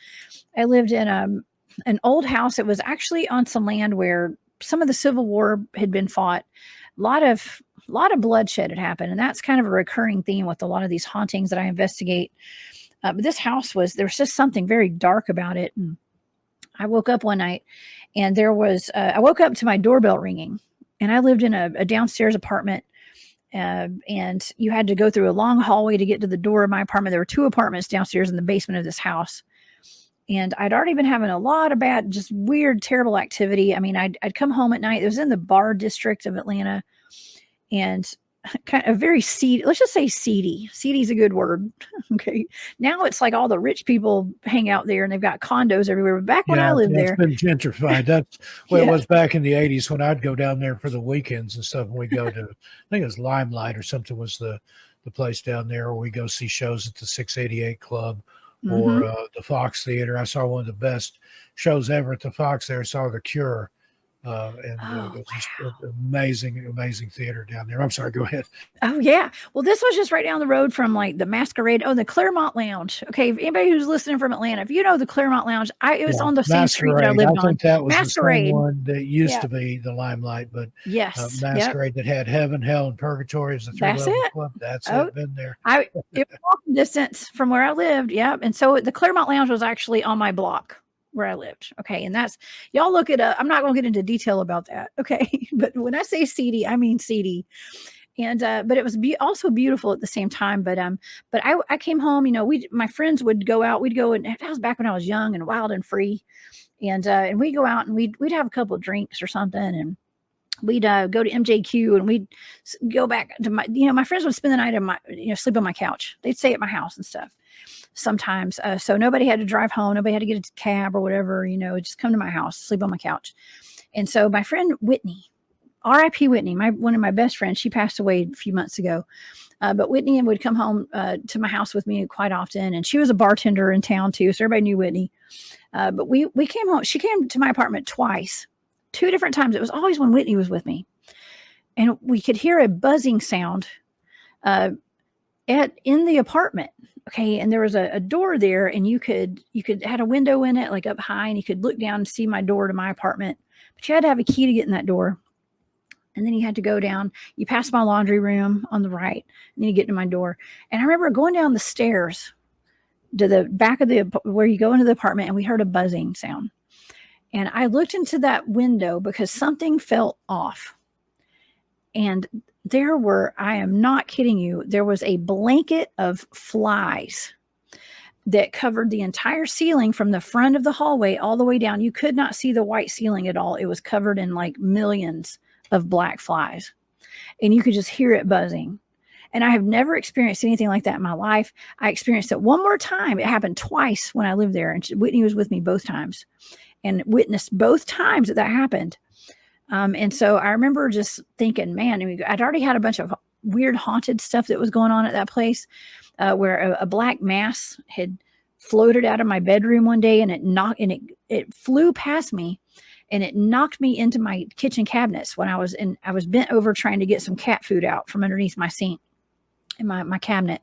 I lived in an old house. It was actually on some land where some of the Civil War had been fought. A lot of bloodshed had happened, and that's kind of a recurring theme with a lot of these hauntings that I investigate. But this house there was just something very dark about it. And I woke up one night, and I woke up to my doorbell ringing, and I lived in a downstairs apartment. And you had to go through a long hallway to get to the door of my apartment. There were 2 apartments downstairs in the basement of this house. And I'd already been having a lot of bad, just weird, terrible activity. I mean, I'd come home at night. It was in the bar district of Atlanta, and kind of very seedy. Let's just say seedy. Seedy is a good word. Okay. Now it's like all the rich people hang out there, and they've got condos everywhere. But back when I lived It's there, been gentrified. That's what it yeah, was back in the 80s when I'd go down there for the weekends and stuff. And we go to, I think it was Limelight or something was the place down there, or we go see shows at the 688 Club or mhm. the Fox Theater. I saw one of the best shows ever at the Fox there. I saw The Cure. It Oh, was just wow. an amazing theater down there. I'm sorry, go ahead. Oh yeah. Well, this was just right down the road from like the Masquerade. Oh, the Claremont Lounge. Okay, if anybody who's listening from Atlanta, if you know the Claremont Lounge, it was Yeah, on the same street that I Masquerade. I lived on. think that was the same Masquerade. one that used Yeah. to be the Limelight, but Yes. Yep. Masquerade that had Heaven, Hell, and Purgatory as the That's three-level it. club. That's Oh, it. Been there. it was walking distance from where I lived. Yep. And so the Claremont Lounge was actually on my block where I lived. Okay. And that's y'all look it up. I'm not going to get into detail about that. Okay. But when I say seedy, I mean seedy. And but it was also beautiful at the same time. But I came home. My friends would go out. We'd go, and that was back when I was young and wild and free. And we'd go out, and we'd have a couple of drinks or something, and we'd go to MJQ, and we'd go back to my friends would spend the night sleep on my couch. They'd stay at my house and stuff sometimes. So nobody had to drive home. Nobody had to get a cab or whatever, just come to my house, sleep on my couch. And so my friend Whitney, R.I.P. Whitney, one of my best friends, she passed away a few months ago. But Whitney would come home to my house with me quite often. And she was a bartender in town too. So everybody knew Whitney. But we came home. She came to my apartment twice, 2 different times. It was always when Whitney was with me. And we could hear a buzzing sound in the apartment. Okay. And there was a door there, and you could had a window in it, like up high, and you could look down and see my door to my apartment. But you had to have a key to get in that door. And then you had to go down. You pass my laundry room on the right, and then you get to my door. And I remember going down the stairs to the back of where you go into the apartment, and we heard a buzzing sound. And I looked into that window because something felt off. And I am not kidding you, there was a blanket of flies that covered the entire ceiling from the front of the hallway all the way down. You could not see the white ceiling at all. It was covered in like millions of black flies, and you could just hear it buzzing. And I have never experienced anything like that in my life. I experienced it one more time. It happened twice when I lived there, and Whitney was with me both times and witnessed both times that happened. And so I remember just thinking, man, I'd already had a bunch of weird haunted stuff that was going on at that place, where a black mass had floated out of my bedroom one day, and it flew past me, and it knocked me into my kitchen cabinets when I was bent over trying to get some cat food out from underneath my sink in my cabinet.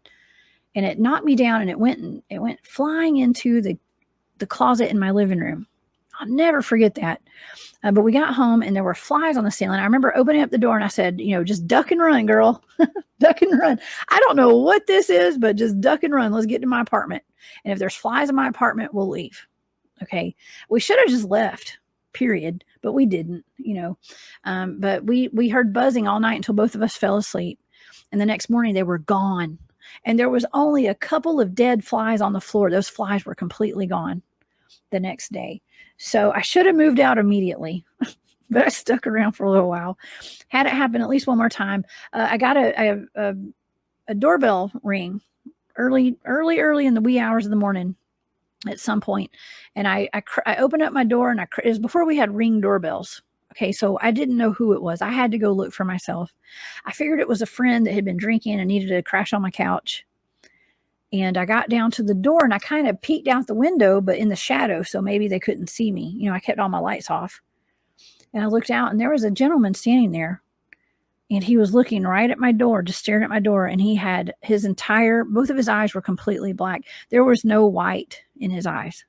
And it knocked me down, and it went flying into the closet in my living room. I'll never forget that. But we got home, and there were flies on the ceiling. I remember opening up the door, and I said, just duck and run, girl. Duck and run. I don't know what this is, but just duck and run. Let's get to my apartment. And if there's flies in my apartment, we'll leave. Okay. We should have just left, period. But we didn't, But we heard buzzing all night until both of us fell asleep. And the next morning they were gone. And there was only a couple of dead flies on the floor. Those flies were completely gone the next day. So I should have moved out immediately, but I stuck around for a little while. Had it happen at least one more time. I got a doorbell ring early in the wee hours of the morning at some point. And I opened up my door, and it was before we had Ring doorbells. Okay. So I didn't know who it was. I had to go look for myself. I figured it was a friend that had been drinking and needed to crash on my couch. And I got down to the door, and I kind of peeked out the window, but in the shadow, so maybe they couldn't see me. I kept all my lights off. And I looked out, and there was a gentleman standing there, and he was looking right at my door, just staring at my door. And he had both of his eyes were completely black. There was no white in his eyes.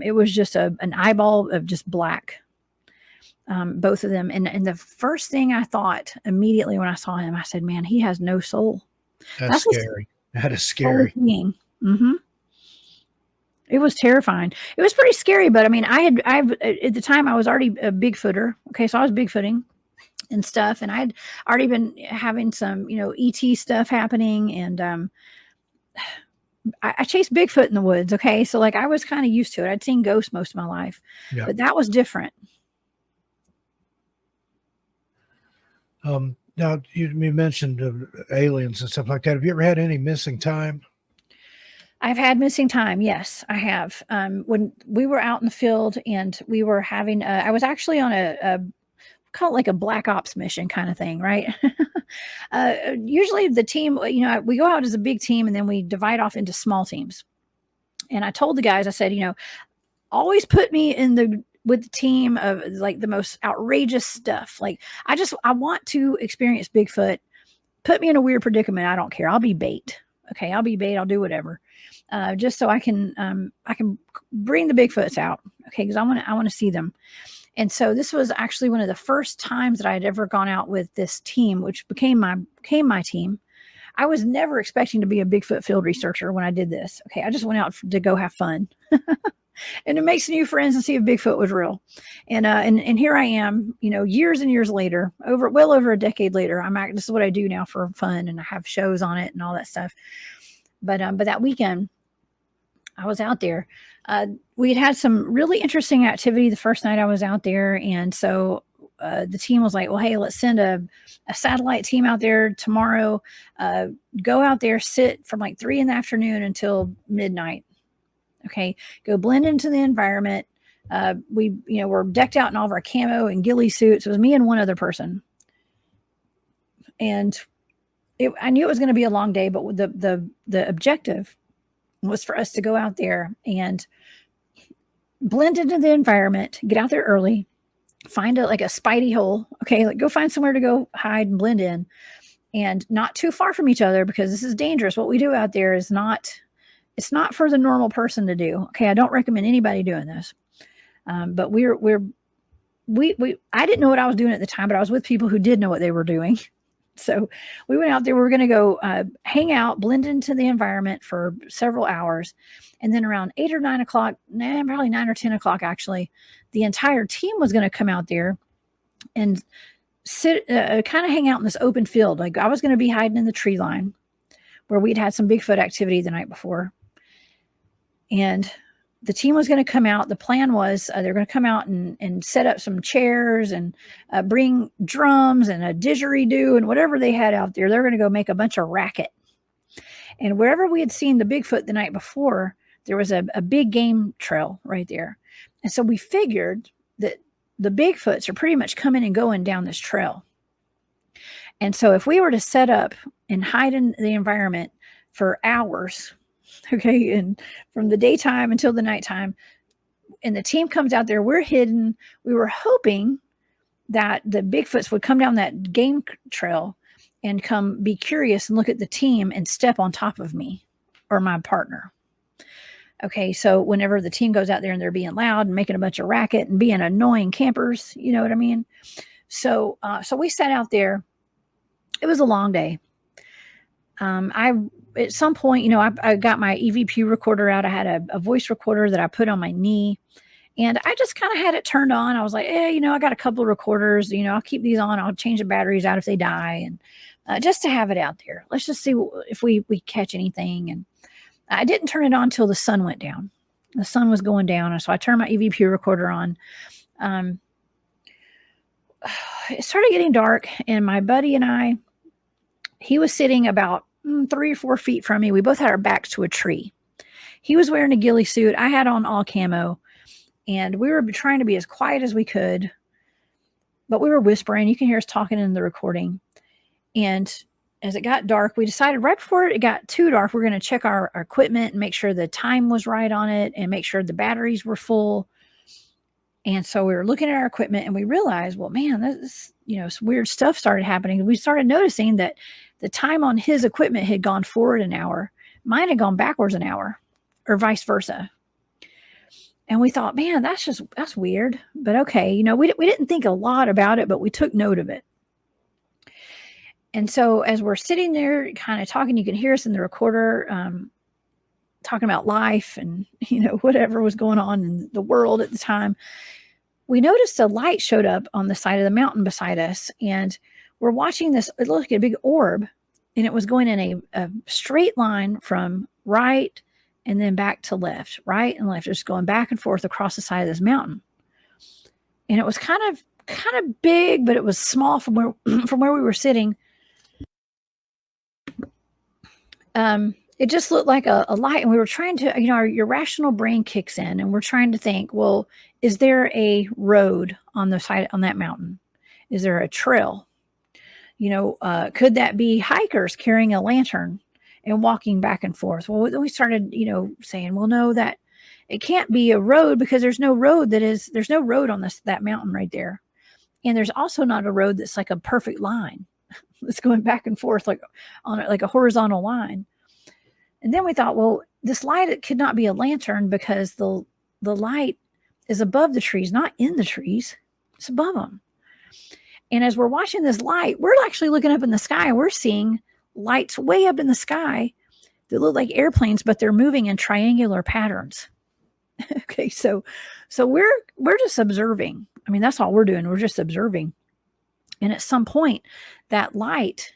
It was just an eyeball of just black, both of them. And the first thing I thought immediately when I saw him, I said, man, he has no soul. That's scary. That is scary. Mm-hmm. It was terrifying. It was pretty scary, but I mean, I've at the time I was already a Bigfooter. Okay. So I was Bigfooting and stuff. And I'd already been having some, ET stuff happening. And, I chased Bigfoot in the woods. Okay. So like I was kind of used to it. I'd seen ghosts most of my life, but that was different. Now you mentioned aliens and stuff like that. Have you ever had any missing time? I've had missing time. Yes, I have. When we were out in the field and we were having, I was actually on a call it like a black ops mission kind of thing, right? Usually the team, we go out as a big team and then we divide off into small teams. And I told the guys, I said, always put me with the team of like the most outrageous stuff. Like I want to experience Bigfoot. Put me in a weird predicament. I don't care. I'll be bait. Okay. I'll be bait. I'll do whatever. Just so I can bring the Bigfoots out. Okay. Cause I want to see them. And so this was actually one of the first times that I had ever gone out with this team, which became my team. I was never expecting to be a Bigfoot field researcher when I did this. Okay. I just went out to go have fun and to make some new friends and see if Bigfoot was real. And here I am, years and years later, well over a decade later, this is what I do now for fun, and I have shows on it and all that stuff. But that weekend I was out there. We had some really interesting activity the first night I was out there. And so the team was like, well, hey, let's send a satellite team out there tomorrow. Go out there, sit from like 3 p.m. until midnight. Okay. Go blend into the environment. We, were decked out in all of our camo and ghillie suits. It was me and one other person. And I knew it was going to be a long day, but the objective was for us to go out there and blend into the environment, get out there early, find a spidey hole. Okay. Like go find somewhere to go hide and blend in, and not too far from each other, because this is dangerous. What we do out there is it's not for the normal person to do. Okay. I don't recommend anybody doing this. But I didn't know what I was doing at the time, but I was with people who did know what they were doing. So we went out there. We were going to go hang out, blend into the environment for several hours. And then around 8 or 9 o'clock, probably 9 or 10 o'clock, actually, the entire team was going to come out there and sit, kind of hang out in this open field. Like I was going to be hiding in the tree line where we'd had some Bigfoot activity the night before. And the team was going to come out. The plan was they're going to come out and set up some chairs and bring drums and a didgeridoo and whatever they had out there. They're going to go make a bunch of racket. And wherever we had seen the Bigfoot the night before, there was a big game trail right there. And so we figured that the Bigfoots are pretty much coming and going down this trail. And so if we were to set up and hide in the environment for hours, okay, and from the daytime until the nighttime, and the team comes out there, we're hidden. We were hoping that the Bigfoots would come down that game trail and come be curious and look at the team and step on top of me or my partner. Okay, so whenever the team goes out there and they're being loud and making a bunch of racket and being annoying campers, you know what I mean? So we sat out there. It was a long day. At some point, I got my EVP recorder out. I had a voice recorder that I put on my knee, and I just kind of had it turned on. I was like, I got a couple of recorders, I'll keep these on. I'll change the batteries out if they die. And just to have it out there, let's just see if we catch anything. And I didn't turn it on till the sun went down. The sun was going down. And so I turned my EVP recorder on. It started getting dark, and my buddy and he was sitting about 3 or 4 feet from me. We both had our backs to a tree. He was wearing a ghillie suit. I had on all camo, and we were trying to be as quiet as we could, but we were whispering. You can hear us talking in the recording. And as it got dark, we decided right before it got too dark, we're going to check our equipment and make sure the time was right on it and make sure the batteries were full. And so we were looking at our equipment and we realized, well, man, this, some weird stuff started happening. We started noticing that the time on his equipment had gone forward an hour. Mine had gone backwards an hour, or vice versa. And we thought, man, that's weird. But okay, we didn't think a lot about it, but we took note of it. And so as we're sitting there kind of talking, you can hear us in the recorder talking about life and, whatever was going on in the world at the time. We noticed a light showed up on the side of the mountain beside us. And we're watching this. It looked like a big orb. And it was going in a straight line from right and then back to left, right and left, just going back and forth across the side of this mountain. And it was kind of big, but it was small from where we were sitting. It just looked like a light, and we were trying to, your rational brain kicks in, and we're trying to think, well, is there a road on the side on that mountain? Is there a trail? Could that be hikers carrying a lantern and walking back and forth? Well, we started, saying, well, no, that it can't be a road because there's no road on that mountain right there. And there's also not a road that's like a perfect line that's going back and forth, like a horizontal line. And then we thought, well, this light, it could not be a lantern because the light is above the trees, not in the trees. It's above them. And as we're watching this light, we're actually looking up in the sky. We're seeing lights way up in the sky that look like airplanes, but they're moving in triangular patterns. Okay, so we're just observing. I mean, that's all we're doing. We're just observing. And at some point, that light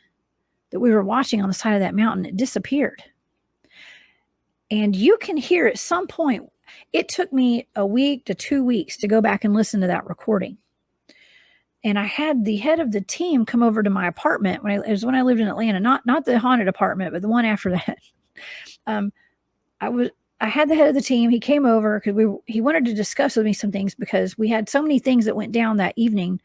that we were watching on the side of that mountain, it disappeared. And you can hear at some point, it took me a week to 2 weeks to go back and listen to that recording. And I had the head of the team come over to my apartment when I lived in Atlanta, not the haunted apartment, but the one after that. I had the head of the team. He came over because he wanted to discuss with me some things because we had so many things that went down that evening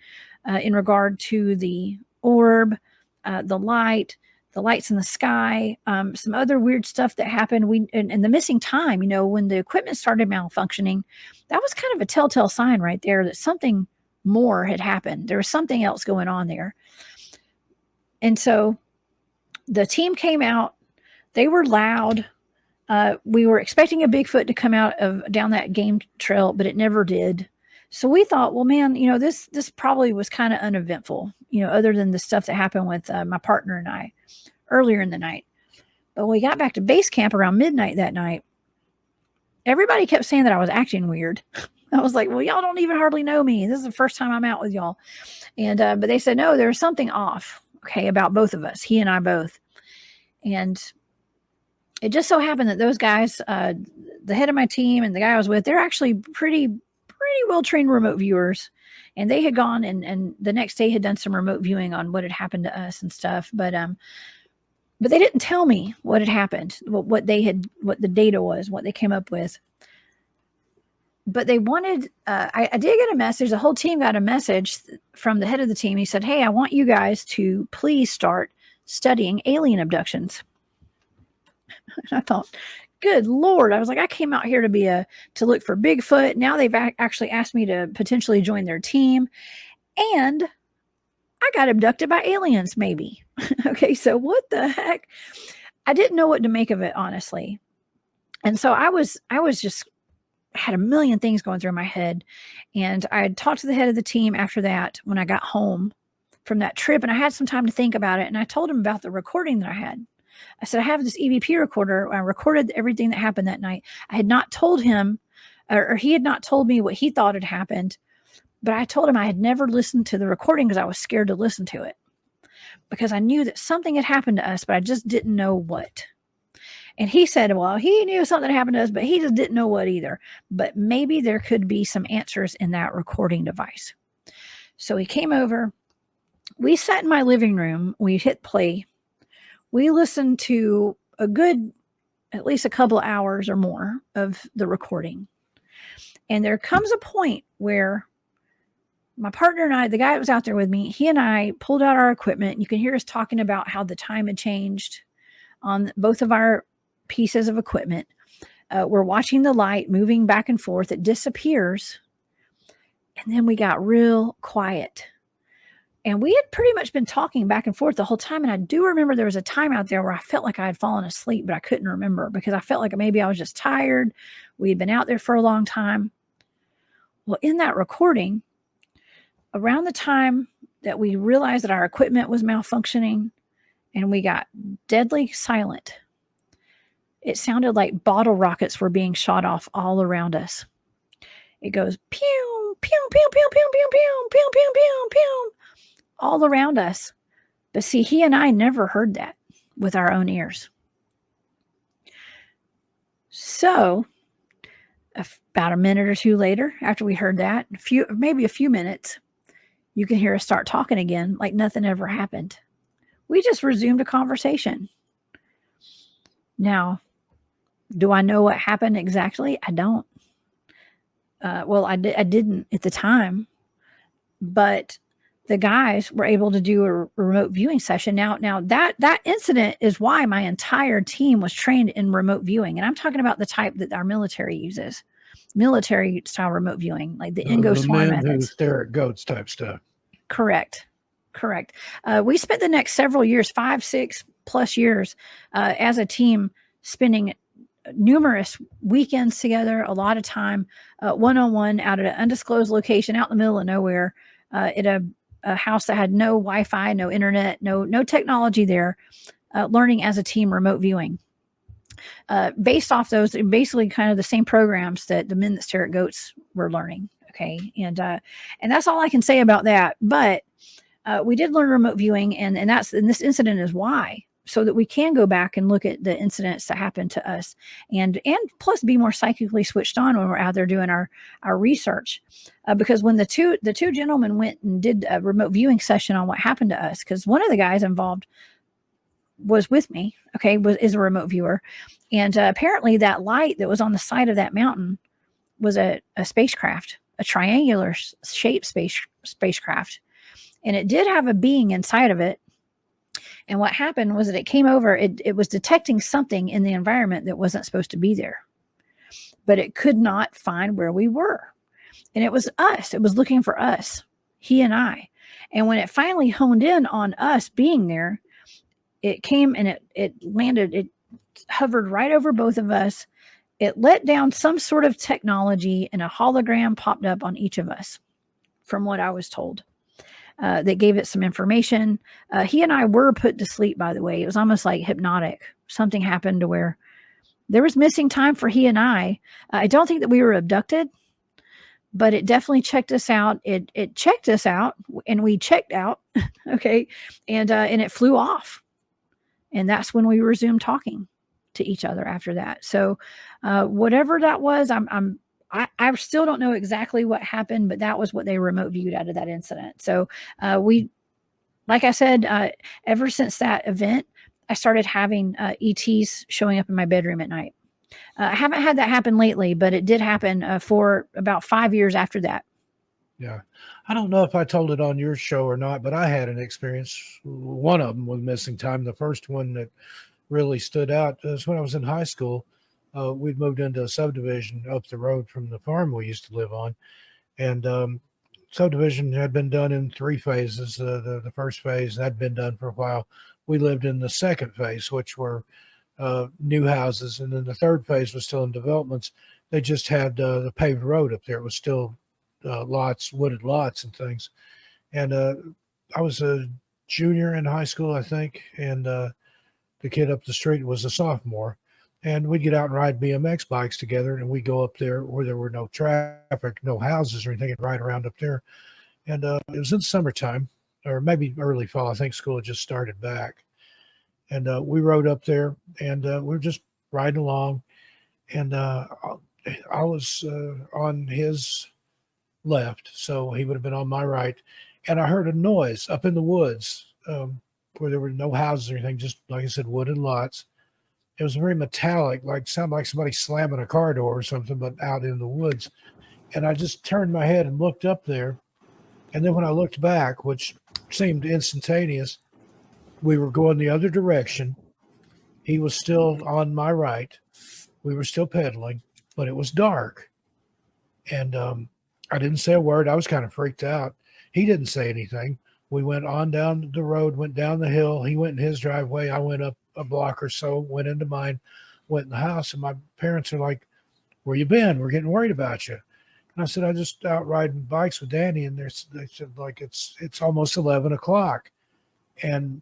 in regard to the orb, the lights in the sky, some other weird stuff that happened. And the missing time, when the equipment started malfunctioning, that was kind of a telltale sign right there that something more had happened. There was something else going on there. And so the team came out. They were loud. We were expecting a Bigfoot to come out down that game trail, but it never did. So we thought, well, man, this probably was kind of uneventful, other than the stuff that happened with my partner and I earlier in the night. But when we got back to base camp around midnight that night, everybody kept saying that I was acting weird. I was like, well, y'all don't even hardly know me. This is the first time I'm out with y'all. And, but they said, no, there was something off, okay, about both of us, he and I both. And it just so happened that those guys, the head of my team and the guy I was with, they're actually pretty well-trained remote viewers. And they had gone and the next day had done some remote viewing on what had happened to us and stuff. But they didn't tell me what had happened, what the data was, what they came up with. But they wanted, I did get a message. The whole team got a message from the head of the team. He said, hey, I want you guys to please start studying alien abductions. And I thought, good Lord. I was like, I came out here to look for Bigfoot. Now they've actually asked me to potentially join their team. And I got abducted by aliens, maybe. Okay, so what the heck? I didn't know what to make of it, honestly. And so I was just had a million things going through my head. And I had talked to the head of the team after that when I got home from that trip, and I had some time to think about it. And I told him about the recording that I had. I said, I have this EVP recorder. I recorded everything that happened that night. I had not told him, or he had not told me what he thought had happened. But I told him I had never listened to the recording because I was scared to listen to it. Because I knew that something had happened to us, but I just didn't know what. And he said, well, he knew something happened to us, but he just didn't know what either. But maybe there could be some answers in that recording device. So he came over. We sat in my living room. We hit play. We listened to at least a couple of hours or more of the recording. And there comes a point where my partner and I, the guy that was out there with me, he and I pulled out our equipment. You can hear us talking about how the time had changed on both of our pieces of equipment. We're watching the light moving back and forth. It disappears. And then we got real quiet. And we had pretty much been talking back and forth the whole time. And I do remember there was a time out there where I felt like I had fallen asleep, but I couldn't remember because I felt like maybe I was just tired. We had been out there for a long time. Well, in that recording, around the time that we realized that our equipment was malfunctioning and we got deadly silent, it sounded like bottle rockets were being shot off all around us. It goes pew, pew, pew, pew, pew, pew, pew, pew, pew, pew, pew, all around us. But see, he and I never heard that with our own ears. So about a minute or two later, after we heard that, maybe a few minutes, you can hear us start talking again like nothing ever happened. We just resumed a conversation. Now, do I know what happened exactly? I don't. Well, I didn't at the time, but the guys were able to do a remote viewing session. Now that incident is why my entire team was trained in remote viewing. And I'm talking about the type that our military uses, military style remote viewing, like the Ingo Swarm men who methods. stare at goats type stuff. Correct. We spent the next several years, 5-6+ years, as a team, spending numerous weekends together, a lot of time one-on-one out at an undisclosed location out in the middle of nowhere, at a house that had no Wi-Fi, no internet, no technology there, learning as a team remote viewing. Based off those, basically kind of the same programs that the men that stare at goats were learning. Okay. And that's all I can say about that. But we did learn remote viewing, and this incident is why, so that we can go back and look at the incidents that happened to us, and plus be more psychically switched on when we're out there doing our research. Because when the two gentlemen went and did a remote viewing session on what happened to us, because one of the guys involved was with me, okay, is a remote viewer, and apparently that light that was on the side of that mountain was a spacecraft, a triangular shaped spacecraft, and it did have a being inside of it. And what happened was that it came over, it was detecting something in the environment that wasn't supposed to be there, but it could not find where we were. And it was us. It was looking for us, he and I. And when it finally honed in on us being there, it came and it landed, it hovered right over both of us. It let down some sort of technology, and a hologram popped up on each of us, from what I was told. That gave it some information. He and I were put to sleep, by the way. It was almost like hypnotic. Something happened to where there was missing time for he and I. I don't think that we were abducted, but it definitely checked us out. It checked us out, and we checked out. Okay. And it flew off. And that's when we resumed talking to each other after that. So whatever that was, I still don't know exactly what happened, but that was what they remote viewed out of that incident. So like I said, ever since that event, I started having ETs showing up in my bedroom at night. I haven't had that happen lately, but it did happen for about 5 years after that. Yeah. I don't know if I told it on your show or not, but I had an experience. One of them with missing time. The first one that really stood out was when I was in high school. We'd moved into a subdivision up the road from the farm we used to live on. And subdivision had been done in 3 phases. The first phase had been done for a while. We lived in the second phase, which were new houses. And then the third phase was still in developments. They just had the paved road up there. It was still lots, wooded lots and things. And I was a junior in high school, I think. And the kid up the street was a sophomore. And we'd get out and ride BMX bikes together, and we'd go up there where there were no traffic, no houses or anything, and ride around up there. And it was in summertime, or maybe early fall. I think school had just started back. And we rode up there, and we were just riding along. And I was on his left, so he would have been on my right. And I heard a noise up in the woods where there were no houses or anything, just, like I said, wooded lots. It was very metallic, sounded like somebody slamming a car door or something, but out in the woods. And I just turned my head and looked up there. And then when I looked back, which seemed instantaneous, we were going the other direction. He was still on my right. We were still pedaling, but it was dark. And I didn't say a word. I was kind of freaked out. He didn't say anything. We went on down the road, went down the hill. He went in his driveway. I went up a block or so, went into mine, went in the house, and my parents are like, "Where you been? We're getting worried about you." And I said, "I just out riding bikes with Danny." And they said, like, it's almost 11 o'clock. And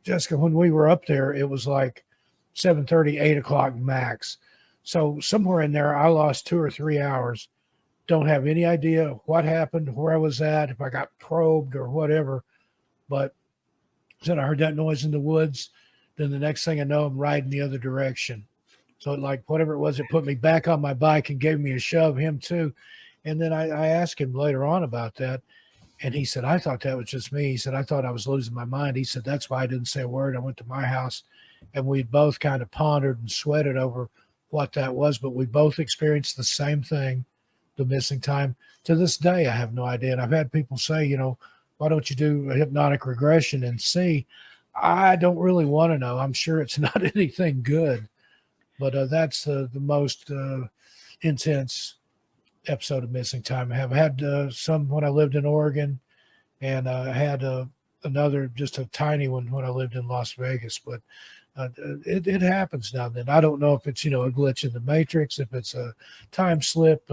Jessica, when we were up there, it was like 7:30, 8 o'clock max. So somewhere in there, I lost 2 or 3 hours. Don't have any idea what happened, where I was at, if I got probed or whatever. But then I heard that noise in the woods. Then the next thing I know, I'm riding the other direction. So like whatever it was, it put me back on my bike and gave me a shove, him too. And then I asked him later on about that. And he said, I thought that was just me. He said, I thought I was losing my mind. He said, that's why I didn't say a word. I went to my house and we both kind of pondered and sweated over what that was. But we both experienced the same thing, the missing time. To this day, I have no idea. And I've had people say, you know, why don't you do a hypnotic regression and see? I don't really want to know. I'm sure it's not anything good. But that's the most intense episode of missing time. I have had some when I lived in Oregon, and I had another, just a tiny one when I lived in Las Vegas. But it happens now and then. I don't know if it's, you know, a glitch in the matrix, if it's a time slip,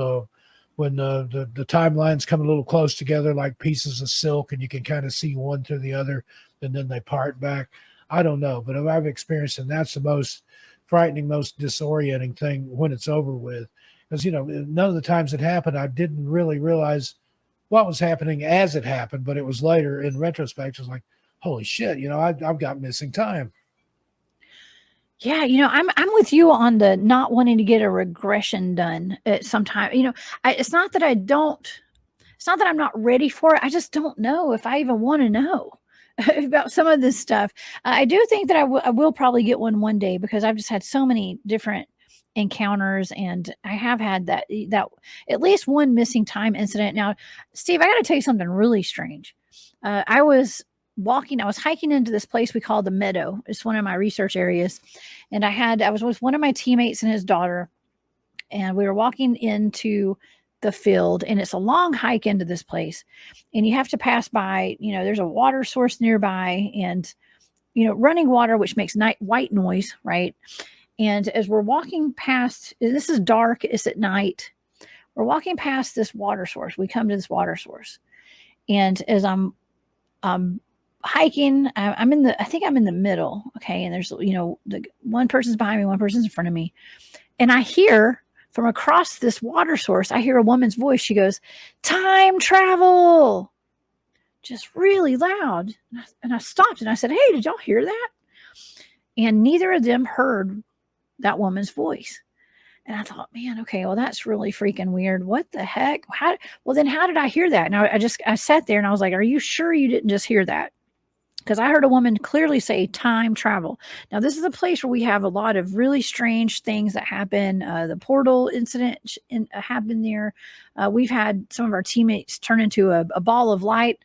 when the timelines come a little close together like pieces of silk and you can kind of see one through the other and then they part back. I don't know, but I've experienced, and that's the most frightening, most disorienting thing when it's over with. Because, you know, none of the times it happened, I didn't really realize what was happening as it happened, but it was later in retrospect, it was like, holy shit, you know, I've got missing time. Yeah, you know, I'm with you on the not wanting to get a regression done at some time. You know, it's not that I don't. It's not that I'm not ready for it. I just don't know if I even want to know about some of this stuff. I do think that I will probably get one day because I've just had so many different encounters, and I have had that at least one missing time incident. Now, Steve, I got to tell you something really strange. I was hiking into this place we call the Meadow. It's one of my research areas. And I was with one of my teammates and his daughter, and we were walking into the field, and it's a long hike into this place. And you have to pass by, you know, there's a water source nearby and, you know, running water, which makes white noise, right? And as we're walking past, this is dark, it's at night. We're walking past this water source. We come to this water source. And as I'm hiking, I think I'm in the middle. Okay. And there's, you know, one person's behind me, one person's in front of me. And I hear from across this water source, I hear a woman's voice. She goes, "Time travel," just really loud. And I stopped and I said, "Hey, did y'all hear that?" And neither of them heard that woman's voice. And I thought, man, okay, well, that's really freaking weird. What the heck? How did I hear that? And I sat there and I was like, are you sure you didn't just hear that? Because I heard a woman clearly say time travel. Now, this is a place where we have a lot of really strange things that happen. The portal incident happened there. We've had some of our teammates turn into a ball of light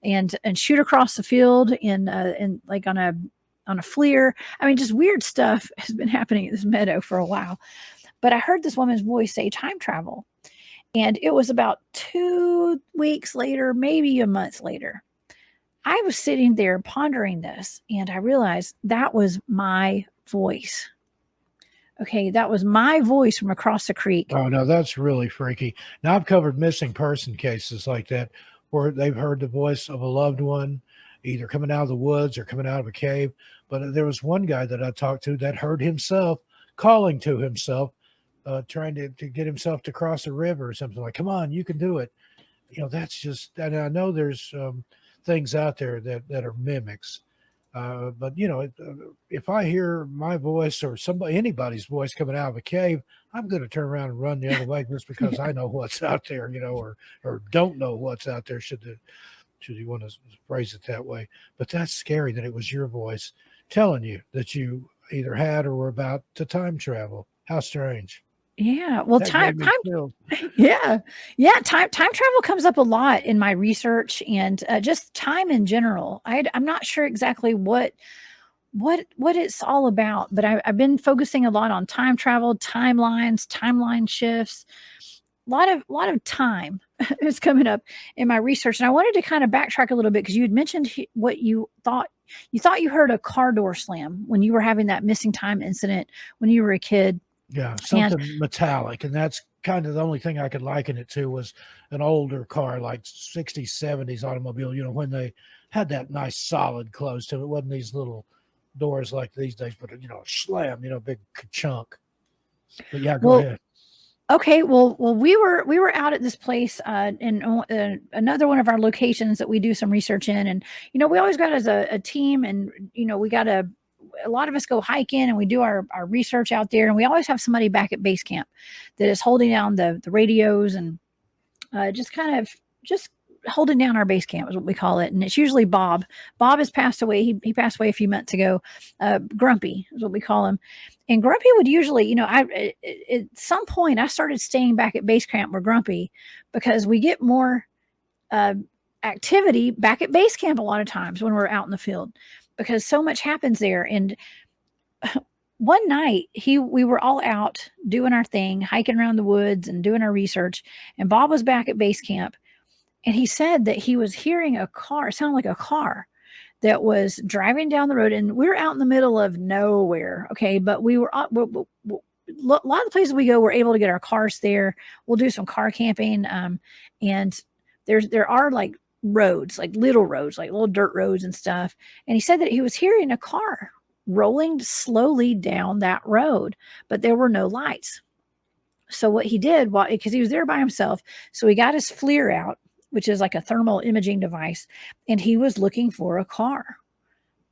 and shoot across the field in like on a FLIR. I mean, just weird stuff has been happening at this meadow for a while. But I heard this woman's voice say time travel. And it was about 2 weeks later, maybe a month later. I was sitting there pondering this, and I realized that was my voice. Okay, that was my voice from across the creek. Oh, no, that's really freaky. Now, I've covered missing person cases like that where they've heard the voice of a loved one either coming out of the woods or coming out of a cave. But there was one guy that I talked to that heard himself calling to himself, trying to get himself to cross a river or something, like, come on, you can do it. You know, that's just, and I know there's things out there that are mimics. But, you know, if I hear my voice or anybody's voice coming out of a cave, I'm going to turn around and run the other way just because I know what's out there, you know, or don't know what's out there, should you want to phrase it that way. But that's scary that it was your voice telling you that you either had or were about to time travel. How strange. Yeah. Well, That yeah. Time travel comes up a lot in my research and just time in general. I'm not sure exactly what it's all about, but I've been focusing a lot on time travel, timelines, timeline shifts, a lot of time. is coming up in my research. And I wanted to kind of backtrack a little bit because you had mentioned what you thought. You thought you heard a car door slam when you were having that missing time incident when you were a kid. Yeah, And something metallic, and that's kind of the only thing I could liken it to was an older car, like 60s, 70s automobile, when they had that nice solid close to it. It wasn't these little doors like these days, but, a slam, big chunk. But yeah, go ahead. Okay, well, we were out at this place in another one of our locations that we do some research in, and we always got as a team, and we got a lot of us go hiking and we do our research out there, and we always have somebody back at base camp that is holding down the radios and just holding down our base camp is what we call it, and it's usually Bob. Bob has passed away. He passed away a few months ago. Grumpy is what we call him. And Grumpy would usually, at some point I started staying back at base camp with Grumpy because we get more activity back at base camp a lot of times when we're out in the field because so much happens there. And one night we were all out doing our thing, hiking around the woods and doing our research. And Bob was back at base camp, and he said that he was hearing a car, it sounded like a car that was driving down the road, and we were out in the middle of nowhere. Okay. But we were, a lot of the places we go, we're able to get our cars there. We'll do some car camping. And there are like roads, like little roads, like little dirt roads and stuff. And he said that he was hearing a car rolling slowly down that road, but there were no lights. So what he did, because he was there by himself, so he got his FLIR out, which is like a thermal imaging device, and he was looking for a car,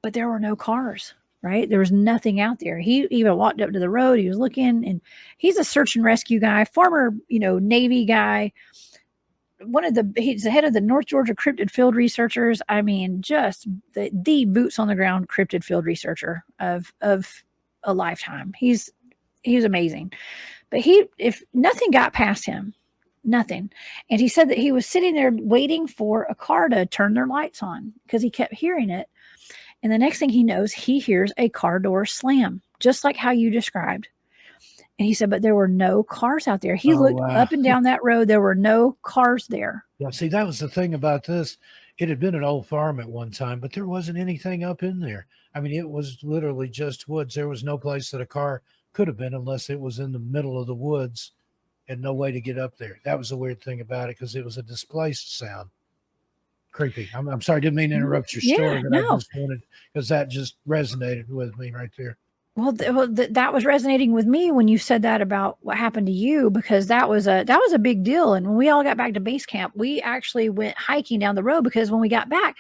but there were no cars, right? There was nothing out there. He even walked up to the road. He was looking, and he's a search and rescue guy, former, Navy guy. He's the head of the North Georgia Cryptid field researchers. I mean, just the boots on the ground cryptid field researcher of a lifetime. He's amazing, but if nothing got past him, nothing. And he said that he was sitting there waiting for a car to turn their lights on because he kept hearing it. And the next thing he knows, he hears a car door slam, just like how you described. And he said, but there were no cars out there. He looked up and down that road. There were no cars there. Yeah, see, that was the thing about this. It had been an old farm at one time, but there wasn't anything up in there. I mean, it was literally just woods. There was no place that a car could have been unless it was in the middle of the woods and no way to get up there. That was the weird thing about it, because it was a displaced sound. Creepy. I'm sorry, I didn't mean to interrupt your story, but I just wanted, because that just resonated with me right there. Well, that was resonating with me when you said that about what happened to you, because that was a big deal. And when we all got back to base camp, we actually went hiking down the road, because when we got back,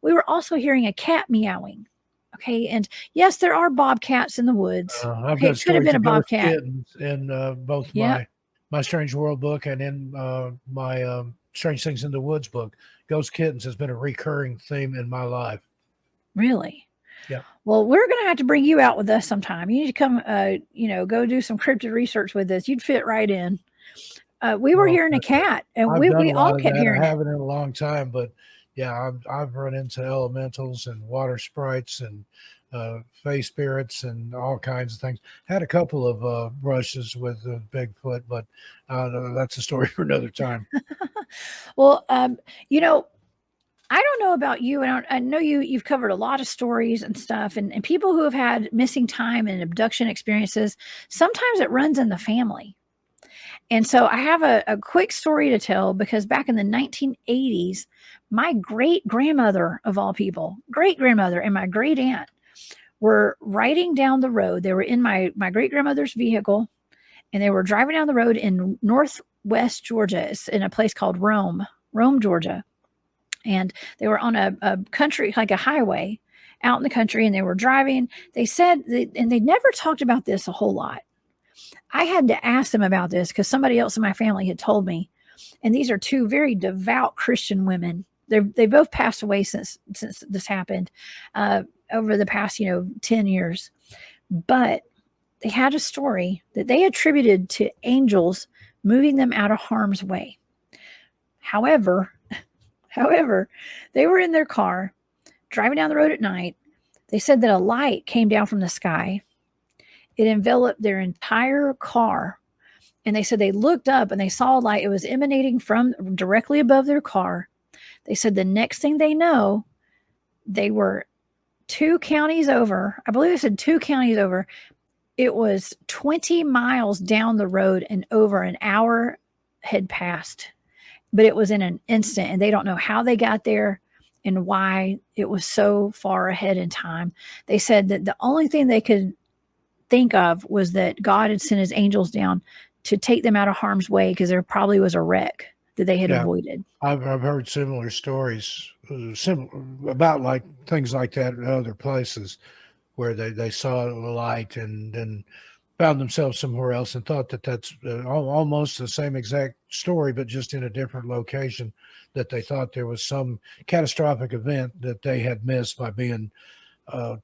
we were also hearing a cat meowing. Okay, and yes, there are bobcats in the woods. I've got could have been a bobcat in both my Strange World book and in my Strange Things in the Woods book. Ghost kittens has been a recurring theme in my life. Really? Yeah. Well, we're going to have to bring you out with us sometime. You need to come, go do some cryptid research with us. You'd fit right in. We were hearing a cat, and we all kept hearing it. I haven't in a long time, but yeah, I've run into elementals and water sprites and fey spirits and all kinds of things. Had a couple of brushes with Bigfoot, but that's a story for another time. Well, I don't know about you, and I know you've covered a lot of stories and stuff, and people who have had missing time and abduction experiences. Sometimes it runs in the family. And so I have a quick story to tell, because back in the 1980s, my great-grandmother, of all people, great-grandmother, and my great-aunt were riding down the road. They were in my great-grandmother's vehicle, and they were driving down the road in northwest Georgia. It's in a place called Rome, Georgia. And they were on a country, like a highway out in the country, and they were driving. They said, and they never talked about this a whole lot. I had to ask them about this because somebody else in my family had told me. And these are two very devout Christian women. They both passed away since this happened over the past 10 years. But they had a story that they attributed to angels moving them out of harm's way. However, they were in their car driving down the road at night. They said that a light came down from the sky. It enveloped their entire car, And they said they looked up and they saw light. It was emanating from directly above their car. They said the next thing they know, they were 2 counties over. I believe they said 2 counties over. It was 20 miles down the road and over an hour had passed. But it was in an instant, and they don't know how they got there and why it was so far ahead in time. They said that the only thing they could think of was that God had sent his angels down to take them out of harm's way because there probably was a wreck that they had avoided. I've heard similar stories about like things like that in other places where they saw the light and then found themselves somewhere else and thought that that's almost the same exact story, but just in a different location, that they thought there was some catastrophic event that they had missed by being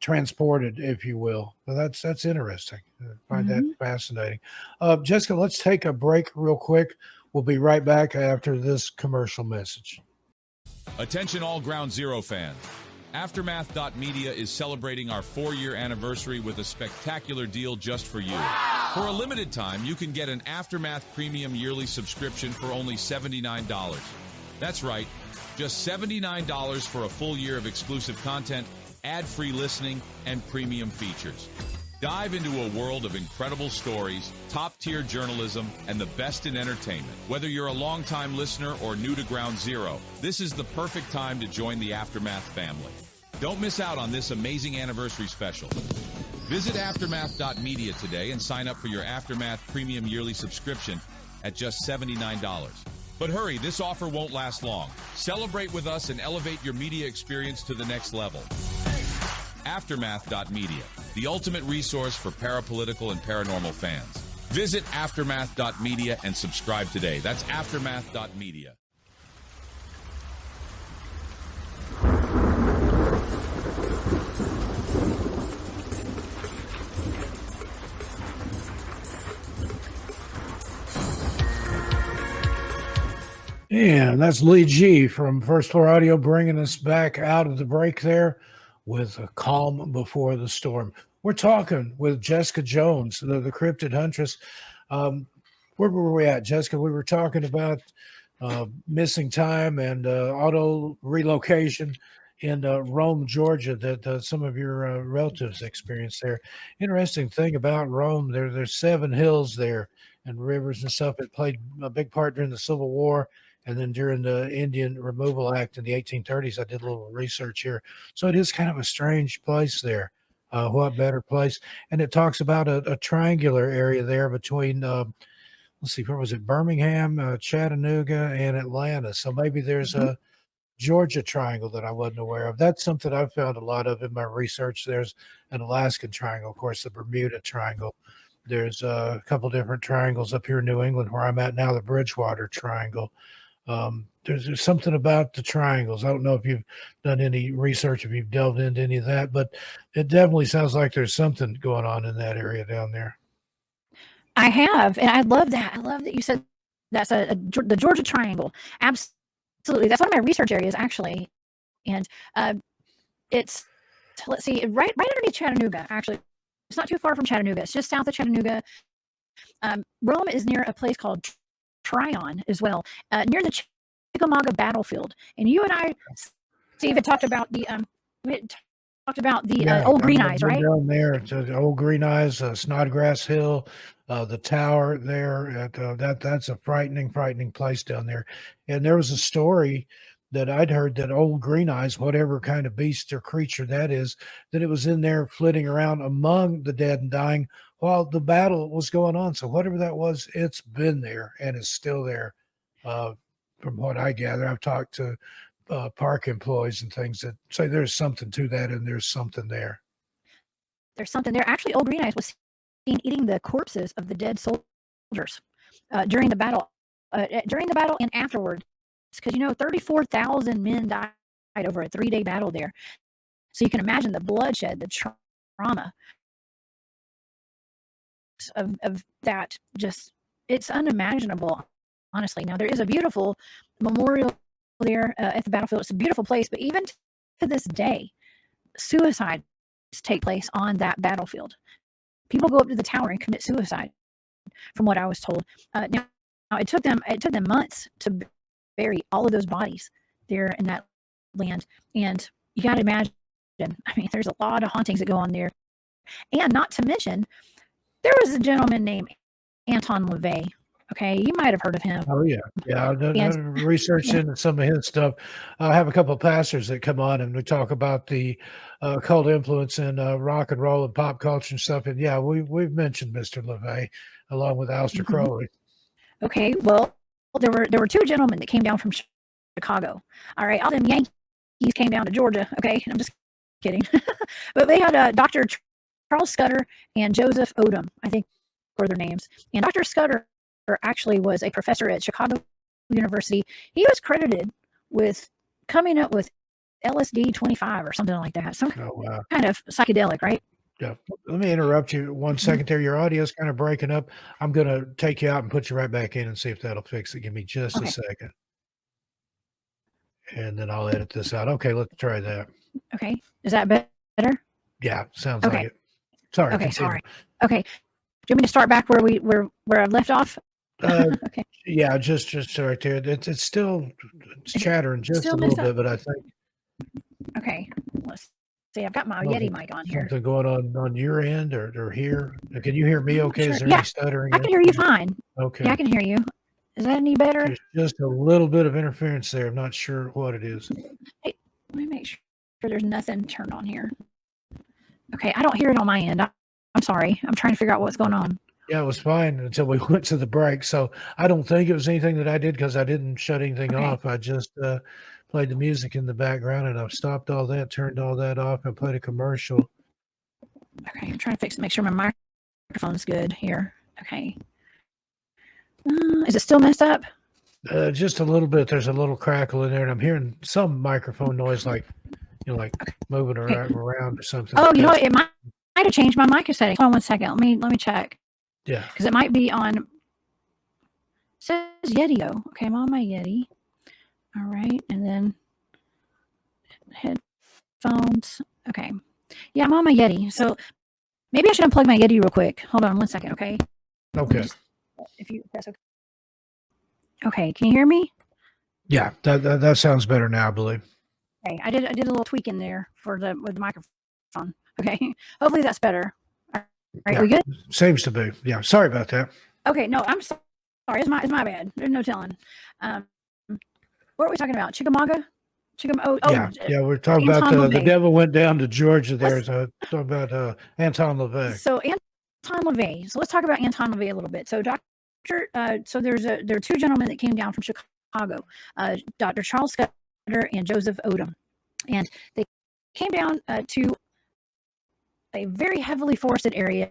transported, if you will. Well, that's interesting. I find that fascinating. Jessica, let's take a break real quick. We'll be right back after this commercial message. Attention all Ground Zero fans. Aftermath.media is celebrating our 4-year anniversary with a spectacular deal just for you. For a limited time, you can get an Aftermath Premium yearly subscription for only $79. That's right, just $79 for a full year of exclusive content, ad-free listening, and premium features. Dive into a world of incredible stories, top-tier journalism, and the best in entertainment. Whether you're a longtime listener or new to Ground Zero, this is the perfect time to join the Aftermath family. Don't miss out on this amazing anniversary special. Visit Aftermath.media today and sign up for your Aftermath Premium yearly subscription at just $79. But hurry, this offer won't last long. Celebrate with us and elevate your media experience to the next level. Aftermath.media, the ultimate resource for parapolitical and paranormal fans. Visit Aftermath.media and subscribe today. That's Aftermath.media. And that's Lee G from First Floor Audio bringing us back out of the break there with a calm before the storm. We're talking with Jessica Jones, the Cryptid Huntress. Where were we at, Jessica? We were talking about missing time and auto-relocation in Rome, Georgia, that some of your relatives experienced there. Interesting thing about Rome, there's 7 hills there and rivers and stuff. It played a big part during the Civil War. And then during the Indian Removal Act in the 1830s, I did a little research here. So it is kind of a strange place there. What better place? And it talks about a triangular area there between, let's see, where was it? Birmingham, Chattanooga, and Atlanta. So maybe there's a Georgia triangle that I wasn't aware of. That's something I've found a lot of in my research. There's an Alaskan triangle, of course, the Bermuda Triangle. There's a couple different triangles up here in New England where I'm at now, the Bridgewater Triangle. There's something about the triangles. I don't know if you've done any research, if you've delved into any of that, but it definitely sounds like there's something going on in that area down there. I have, and I love that. I love that you said that's the Georgia Triangle. Absolutely. That's one of my research areas, actually. And it's, let's see, right underneath Chattanooga, actually. It's not too far from Chattanooga. It's just south of Chattanooga. Rome is near a place called Tryon as well, near the Chickamauga battlefield. And you and I, Steve, had talked about the old Green Eyes, right? Down there, the old Green Eyes, Snodgrass Hill, the tower there. That's a frightening place down there. And there was a story that I'd heard that old Green Eyes, whatever kind of beast or creature that is, that it was in there flitting around among the dead and dying while the battle was going on. So whatever that was, it's been there and is still there. From what I gather, I've talked to park employees and things that say there's something to that and there's something there. There's something there. Actually, old Green Eyes was seen eating the corpses of the dead soldiers during the battle and afterward. Because, 34,000 men died over a 3-day battle there. So you can imagine the bloodshed, the trauma of that. Just, it's unimaginable, honestly. Now, there is a beautiful memorial there at the battlefield. It's a beautiful place. But even to this day, suicides take place on that battlefield. People go up to the tower and commit suicide from what I was told. Now it took them months to bury all of those bodies there in that land, and you got to imagine. I mean, there's a lot of hauntings that go on there, and not to mention, there was a gentleman named Anton LaVey. Okay, you might have heard of him. Oh yeah, I've done research into some of his stuff. I have a couple of pastors that come on and we talk about the cult influence in rock and roll and pop culture and stuff. And yeah, we've mentioned Mr. LaVey along with Aleister Crowley. Okay, well, there were two gentlemen that came down from Chicago. All right, all them Yankees came down to Georgia. Okay, I'm just kidding, but they had Dr. Charles Scudder and Joseph Odom, I think were their names. And Dr. Scudder actually was a professor at Chicago University. He was credited with coming up with LSD 25 or something like that. Some kind of psychedelic, right? Yeah. Let me interrupt you 1 second there. Your audio is kind of breaking up. I'm going to take you out and put you right back in and see if that'll fix it. Give me just a second. And then I'll edit this out. Okay, let's try that. Okay. Is that better? Yeah, sounds like it. Sorry. Okay, sorry. Okay. Do you want me to start back where I left off? Okay. Yeah, just right there. It's still chattering just a little bit, but I think. Okay, let's see. I've got my Yeti mic on here. Something going on your end or here? Can you hear me? Okay, sure. Is there any stuttering? I can hear you fine. Okay. Yeah, I can hear you. Is that any better? There's just a little bit of interference there. I'm not sure what it is. Hey, let me make sure there's nothing turned on here. Okay, I don't hear it on my end. I'm sorry. I'm trying to figure out what's going on. Yeah, it was fine until we went to the break. So I don't think it was anything that I did because I didn't shut anything off. I just played the music in the background and I've stopped all that, turned all that off, and played a commercial. Okay, I'm trying to make sure my microphone's good here. Okay. Is it still messed up? Just a little bit. There's a little crackle in there, and I'm hearing some microphone noise, like moving around or something. Oh, you know what? It might have changed my mic setting. Hold on 1 second. Let me check. Yeah. Because it might be on. It says Yeti. Okay, I'm on my Yeti. All right, and then headphones. Okay. Yeah, I'm on my Yeti. So maybe I should unplug my Yeti real quick. Hold on 1 second, okay? Okay. That's okay. Okay, can you hear me? Yeah, that sounds better now, I believe. Okay, I did a little tweak in there with the microphone. Okay, hopefully that's better. All right, we good? Seems to be. Yeah, sorry about that. Okay, no, I'm sorry. It's my bad. There's no telling. What are we talking about? Chickamauga? Yeah, we're talking about the devil went down to Georgia. There's talking about Anton LaVey. So Anton LaVey. So let's talk about Anton LaVey a little bit. So so there are two gentlemen that came down from Chicago, Dr. Charles Scudder and Joseph Odom, and they came down to a very heavily forested area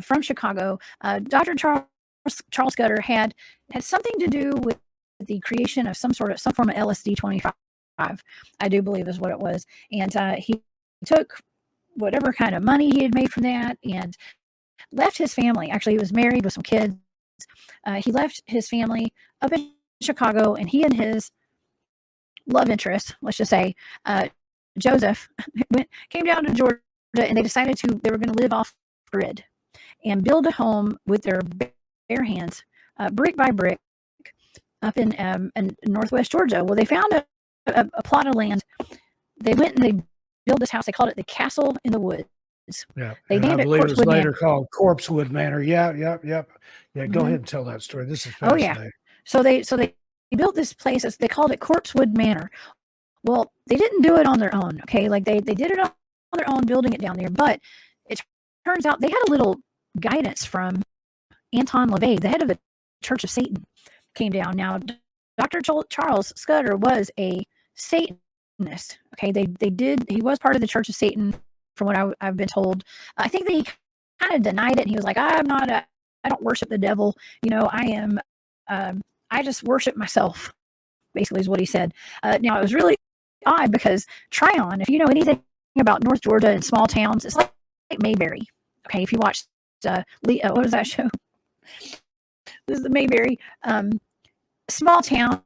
from Chicago. Dr. Charles Scudder had something to do with the creation of some form of LSD 25. I do believe is what it was, and he took whatever kind of money he had made from that and left his family. Actually, he was married with some kids. He left his family up in Chicago, and he and his love interest, let's just say, Joseph, came down to Georgia, and they decided they were going to live off grid and build a home with their bare hands, brick by brick, up in northwest Georgia. Well, they found a plot of land. They went and they built this house. They called it the Castle in the Woods. Yeah, they named I believe it was later Manor. called Corpsewood Manor. Yeah. Go ahead and tell that story. This is fascinating. Oh yeah. So they built this place. They called it Corpsewood Manor. Well, they didn't do it on their own. Okay, like they did it on their own, building it down there. But it turns out they had a little guidance from Anton LaVey, the head of the Church of Satan, came down. Now, Dr. Charles Scudder was a Satanist. Okay, he was part of the Church of Satan, from what I've been told. I think that he kind of denied it. And he was like, I don't worship the devil. I just worship myself, basically is what he said. Now, it was really odd because Tryon, if you know anything about North Georgia and small towns, it's like Mayberry. Okay, if you watched, what was that show? This is the Mayberry. Small town.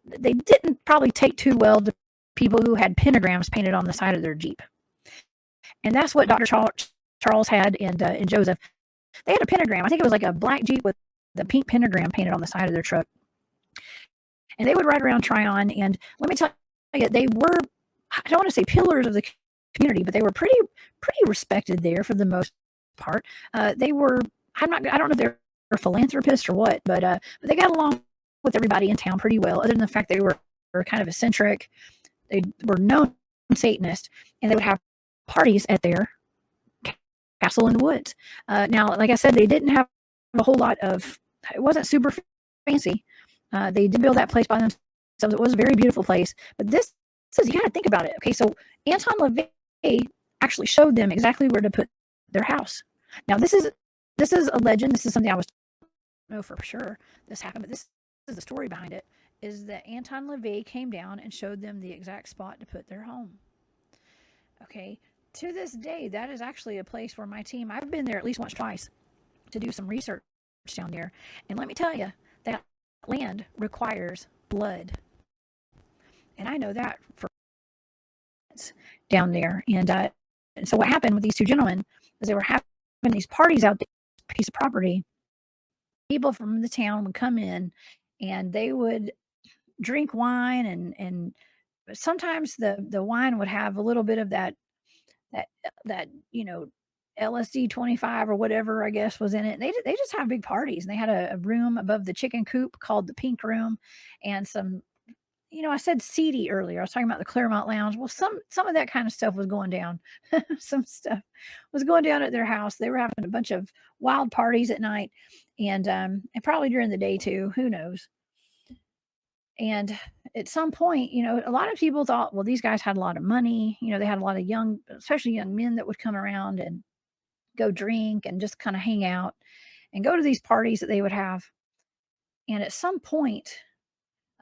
They didn't probably take too well to people who had pentagrams painted on the side of their Jeep. And that's what Dr. Charles had and Joseph. They had a pentagram. I think it was like a black Jeep with the pink pentagram painted on the side of their truck. And they would ride around Tryon. And let me tell you, they were, I don't want to say pillars of the community, but they were pretty respected there for the most part. They were, I don't know if they're philanthropists or what, but they got along with everybody in town pretty well, other than the fact they were kind of eccentric. They were known Satanists, and they would have parties at their castle in the woods. Now, like I said, they didn't have a whole lot of, it wasn't super fancy. They did build that place by themselves. It was a very beautiful place, but this is, you got to think about it. Okay, so Anton LaVey actually showed them exactly where to put their house. Now, this is a legend. This is something I was know for sure this happened, but this is the story behind it, is that Anton LaVey came down and showed them the exact spot to put their home. Okay, to this day, that is actually a place where my team, I've been there at least once, twice, to do some research down there. And let me tell you, that land requires blood. And I know that for down there. And so what happened with these two gentlemen is they were having these parties out there, piece of property. People from the town would come in and they would drink wine, and sometimes the wine would have a little bit of that LSD 25 or whatever, I guess, was in it. They just have big parties, and they had a room above the chicken coop called the Pink Room, and some, I said seedy earlier. I was talking about the Claremont Lounge. Well, some of that kind of stuff was going down. Some stuff was going down at their house. They were having a bunch of wild parties at night, and probably during the day too. Who knows? And at some point, a lot of people thought, well, these guys had a lot of money. They had a lot of especially young men that would come around and go drink and just kind of hang out and go to these parties that they would have. And at some point,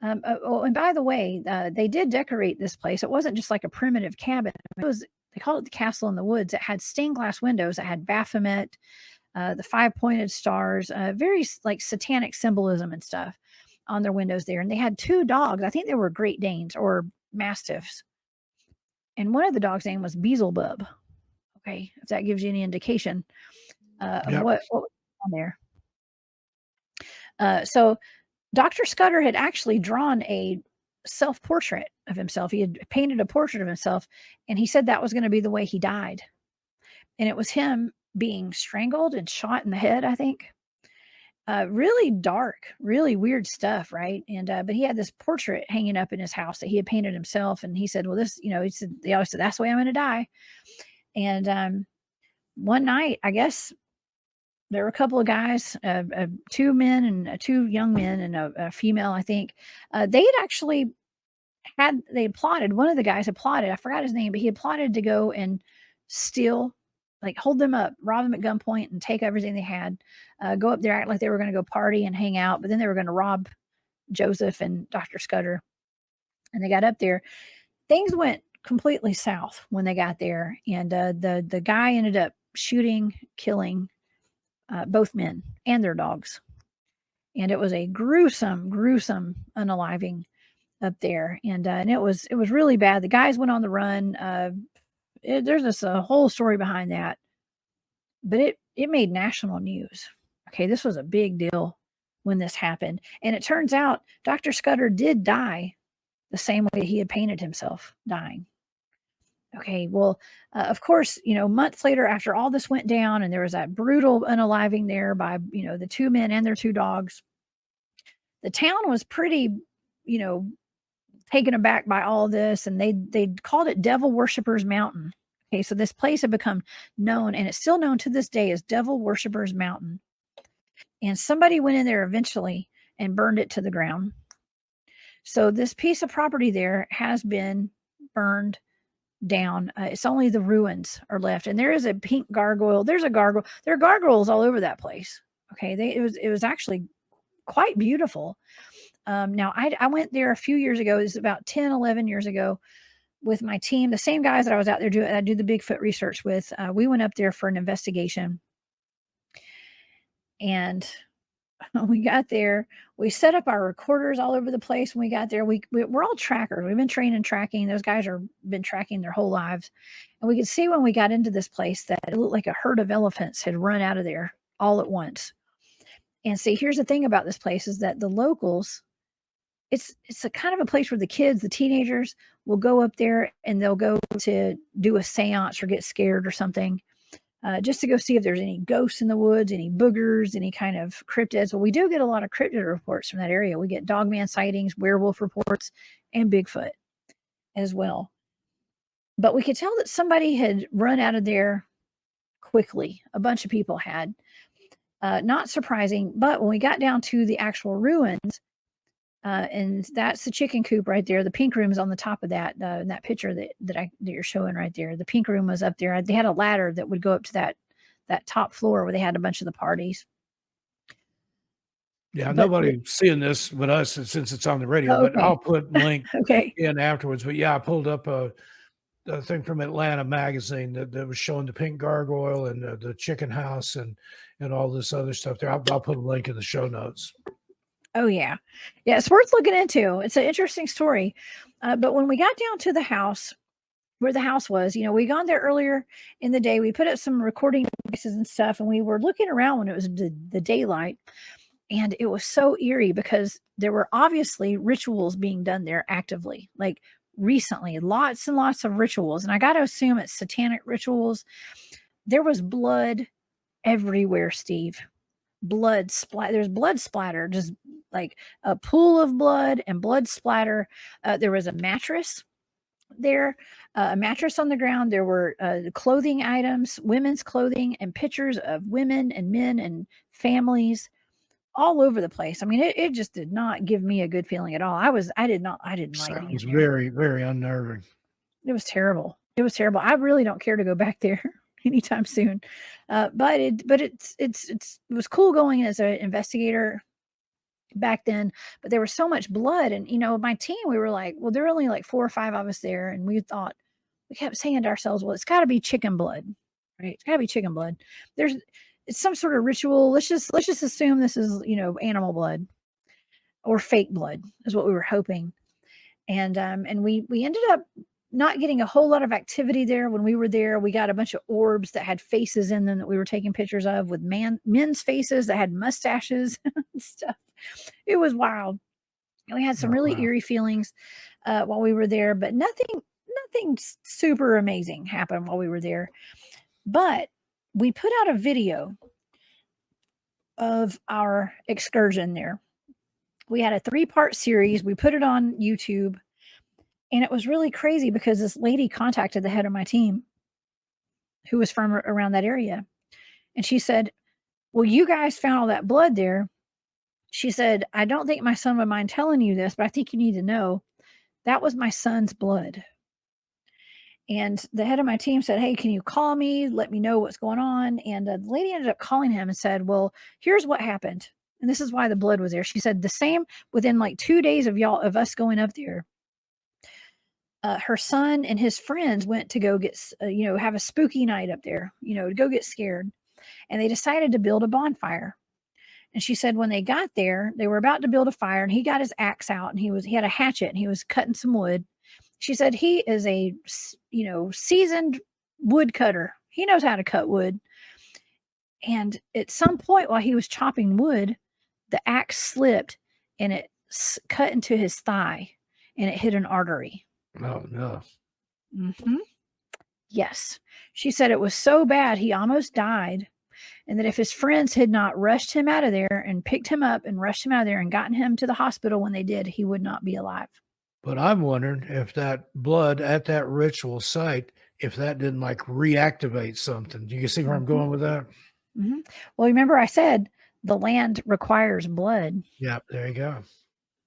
and by the way, they did decorate this place. It wasn't just like a primitive cabin. They called it the Castle in the Woods. It had stained glass windows. It had Baphomet, the 5-pointed stars, very like satanic symbolism and stuff on their windows there. And they had 2 dogs. I think they were Great Danes or Mastiffs. And one of the dogs' name was Beelzebub. Okay, if that gives you any indication of what was on there. So Dr. Scudder had actually drawn a self-portrait of himself. He had painted a portrait of himself, and he said that was going to be the way he died. And it was him being strangled and shot in the head, I think. Really dark, really weird stuff, right? And but he had this portrait hanging up in his house that he had painted himself, and he said, "Well, this, they always said that's the way I'm going to die." And one night, I guess there were a couple of guys, 2 men and 2 young men and a female, I think. They had actually they plotted. One of the guys had plotted. I forgot his name, but he had plotted to go and steal. Like hold them up, rob them at gunpoint, and take everything they had. Go up there, act like they were going to go party and hang out, but then they were going to rob Joseph and Dr. Scudder. And they got up there. Things went completely south when they got there, and the guy ended up killing both men and their dogs. And it was a gruesome unaliving up there, and it was really bad. The guys went on the run. There's just a whole story behind that, but it made national news. Okay, this was a big deal when this happened, and it turns out Dr. Scudder did die the same way he had painted himself dying. Okay, well, of course, months later, after all this went down, and there was that brutal unaliving there by the 2 men and their 2 dogs, the town was pretty, taken aback by all this, and they called it Devil Worshippers Mountain. Okay, so this place had become known, and it's still known to this day as Devil Worshippers Mountain. And somebody went in there eventually and burned it to the ground. So this piece of property there has been burned down. It's only the ruins are left, and there is a pink gargoyle. There's a gargoyle. There are gargoyles all over that place. Okay, it was actually quite beautiful. Now, I went there a few years ago. It was about 10, 11 years ago with my team, the same guys that I was out there I do the Bigfoot research with. We went up there for an investigation. And we got there. We set up our recorders all over the place when we got there. We're all trackers. We've been trained in tracking. Those guys are been tracking their whole lives. And we could see when we got into this place that it looked like a herd of elephants had run out of there all at once. And see, here's the thing about this place is that the locals, it's a kind of a place where the kids, the teenagers, will go up there and they'll go to do a seance or get scared or something, just to go see if there's any ghosts in the woods, any boogers, any kind of cryptids. Well, we do get a lot of cryptid reports from that area. We get dogman sightings, werewolf reports, and Bigfoot as well. But we could tell that somebody had run out of there quickly. A bunch of people had. Not surprising, but when we got down to the actual ruins, and that's the chicken coop right there. The pink room is on the top of that. In that picture that you're showing right there. The pink room was up there. They had a ladder that would go up to that top floor where they had a bunch of the parties. Yeah, nobody's seeing this but us since it's on the radio. Okay. But I'll put link okay. in afterwards. But yeah, I pulled up a thing from Atlanta magazine that was showing the pink gargoyle and the chicken house and all this other stuff there. I'll put a link in the show notes. Oh yeah. Yeah, it's worth looking into. It's an interesting story. But when we got down to the house, where the house was, we gone there earlier in the day. We put up some recording devices and stuff, and we were looking around when it was the daylight. And it was so eerie because there were obviously rituals being done there actively, like recently, lots and lots of rituals. And I got to assume it's satanic rituals. There was blood everywhere, Steve. Blood splatter. There's blood splatter, just like a pool of blood and blood splatter. There was a mattress there, a mattress on the ground. There were clothing items, women's clothing, and pictures of women and men and families all over the place. I mean, it just did not give me a good feeling at all. I didn't like being Sounds there. very, very unnerving. It was terrible. It was terrible. I really don't care to go back there anytime soon. But it was cool going as an investigator back then, but there was so much blood. And, my team, we were like, well, there were only like 4 or 5 of us there. And we kept saying to ourselves, well, it's gotta be chicken blood, right? It's gotta be chicken blood. It's some sort of ritual. Let's just assume this is, animal blood or fake blood is what we were hoping. And we ended up not getting a whole lot of activity there. When we were there, we got a bunch of orbs that had faces in them that we were taking pictures of, with men's faces that had mustaches and stuff. It was wild. And we had some really eerie feelings while we were there, but nothing super amazing happened while we were there. But we put out a video of our excursion there. We had a 3-part series. We put it on YouTube, and it was really crazy because this lady contacted the head of my team, who was from around that area. And she said, well, you guys found all that blood there. She said, I don't think my son would mind telling you this, but I think you need to know that was my son's blood. And the head of my team said, hey, can you call me? Let me know what's going on. And the lady ended up calling him and said, well, here's what happened. And this is why the blood was there. She said the same within like 2 days of us going up there. Her son and his friends went to go get, have a spooky night up there, to go get scared. And they decided to build a bonfire. And she said when they got there, they were about to build a fire, and he got his axe out, and he had a hatchet, and he was cutting some wood. She said he is a, seasoned wood cutter. He knows how to cut wood. And at some point while he was chopping wood, the axe slipped and it cut into his thigh, and it hit an artery. Oh, no. Mm-hmm. Yes. She said it was so bad he almost died, and that if his friends had not rushed him out of there and picked him up and rushed him out of there and gotten him to the hospital when they did, he would not be alive. But I'm wondering if that blood at that ritual site, if that didn't like reactivate something. Do you see where I'm going with that? Mm-hmm. Well, remember I said the land requires blood. Yep, there you go.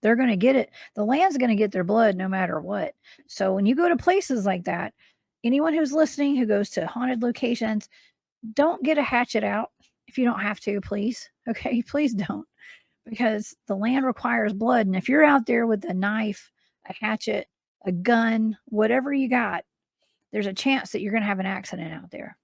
They're going to get it. The land's going to get their blood no matter what. So when you go to places like that, anyone who's listening who goes to haunted locations, don't get a hatchet out if you don't have to, please. Okay, please don't, because the land requires blood. And if you're out there with a knife, a hatchet, a gun, whatever you got, there's a chance that you're going to have an accident out there.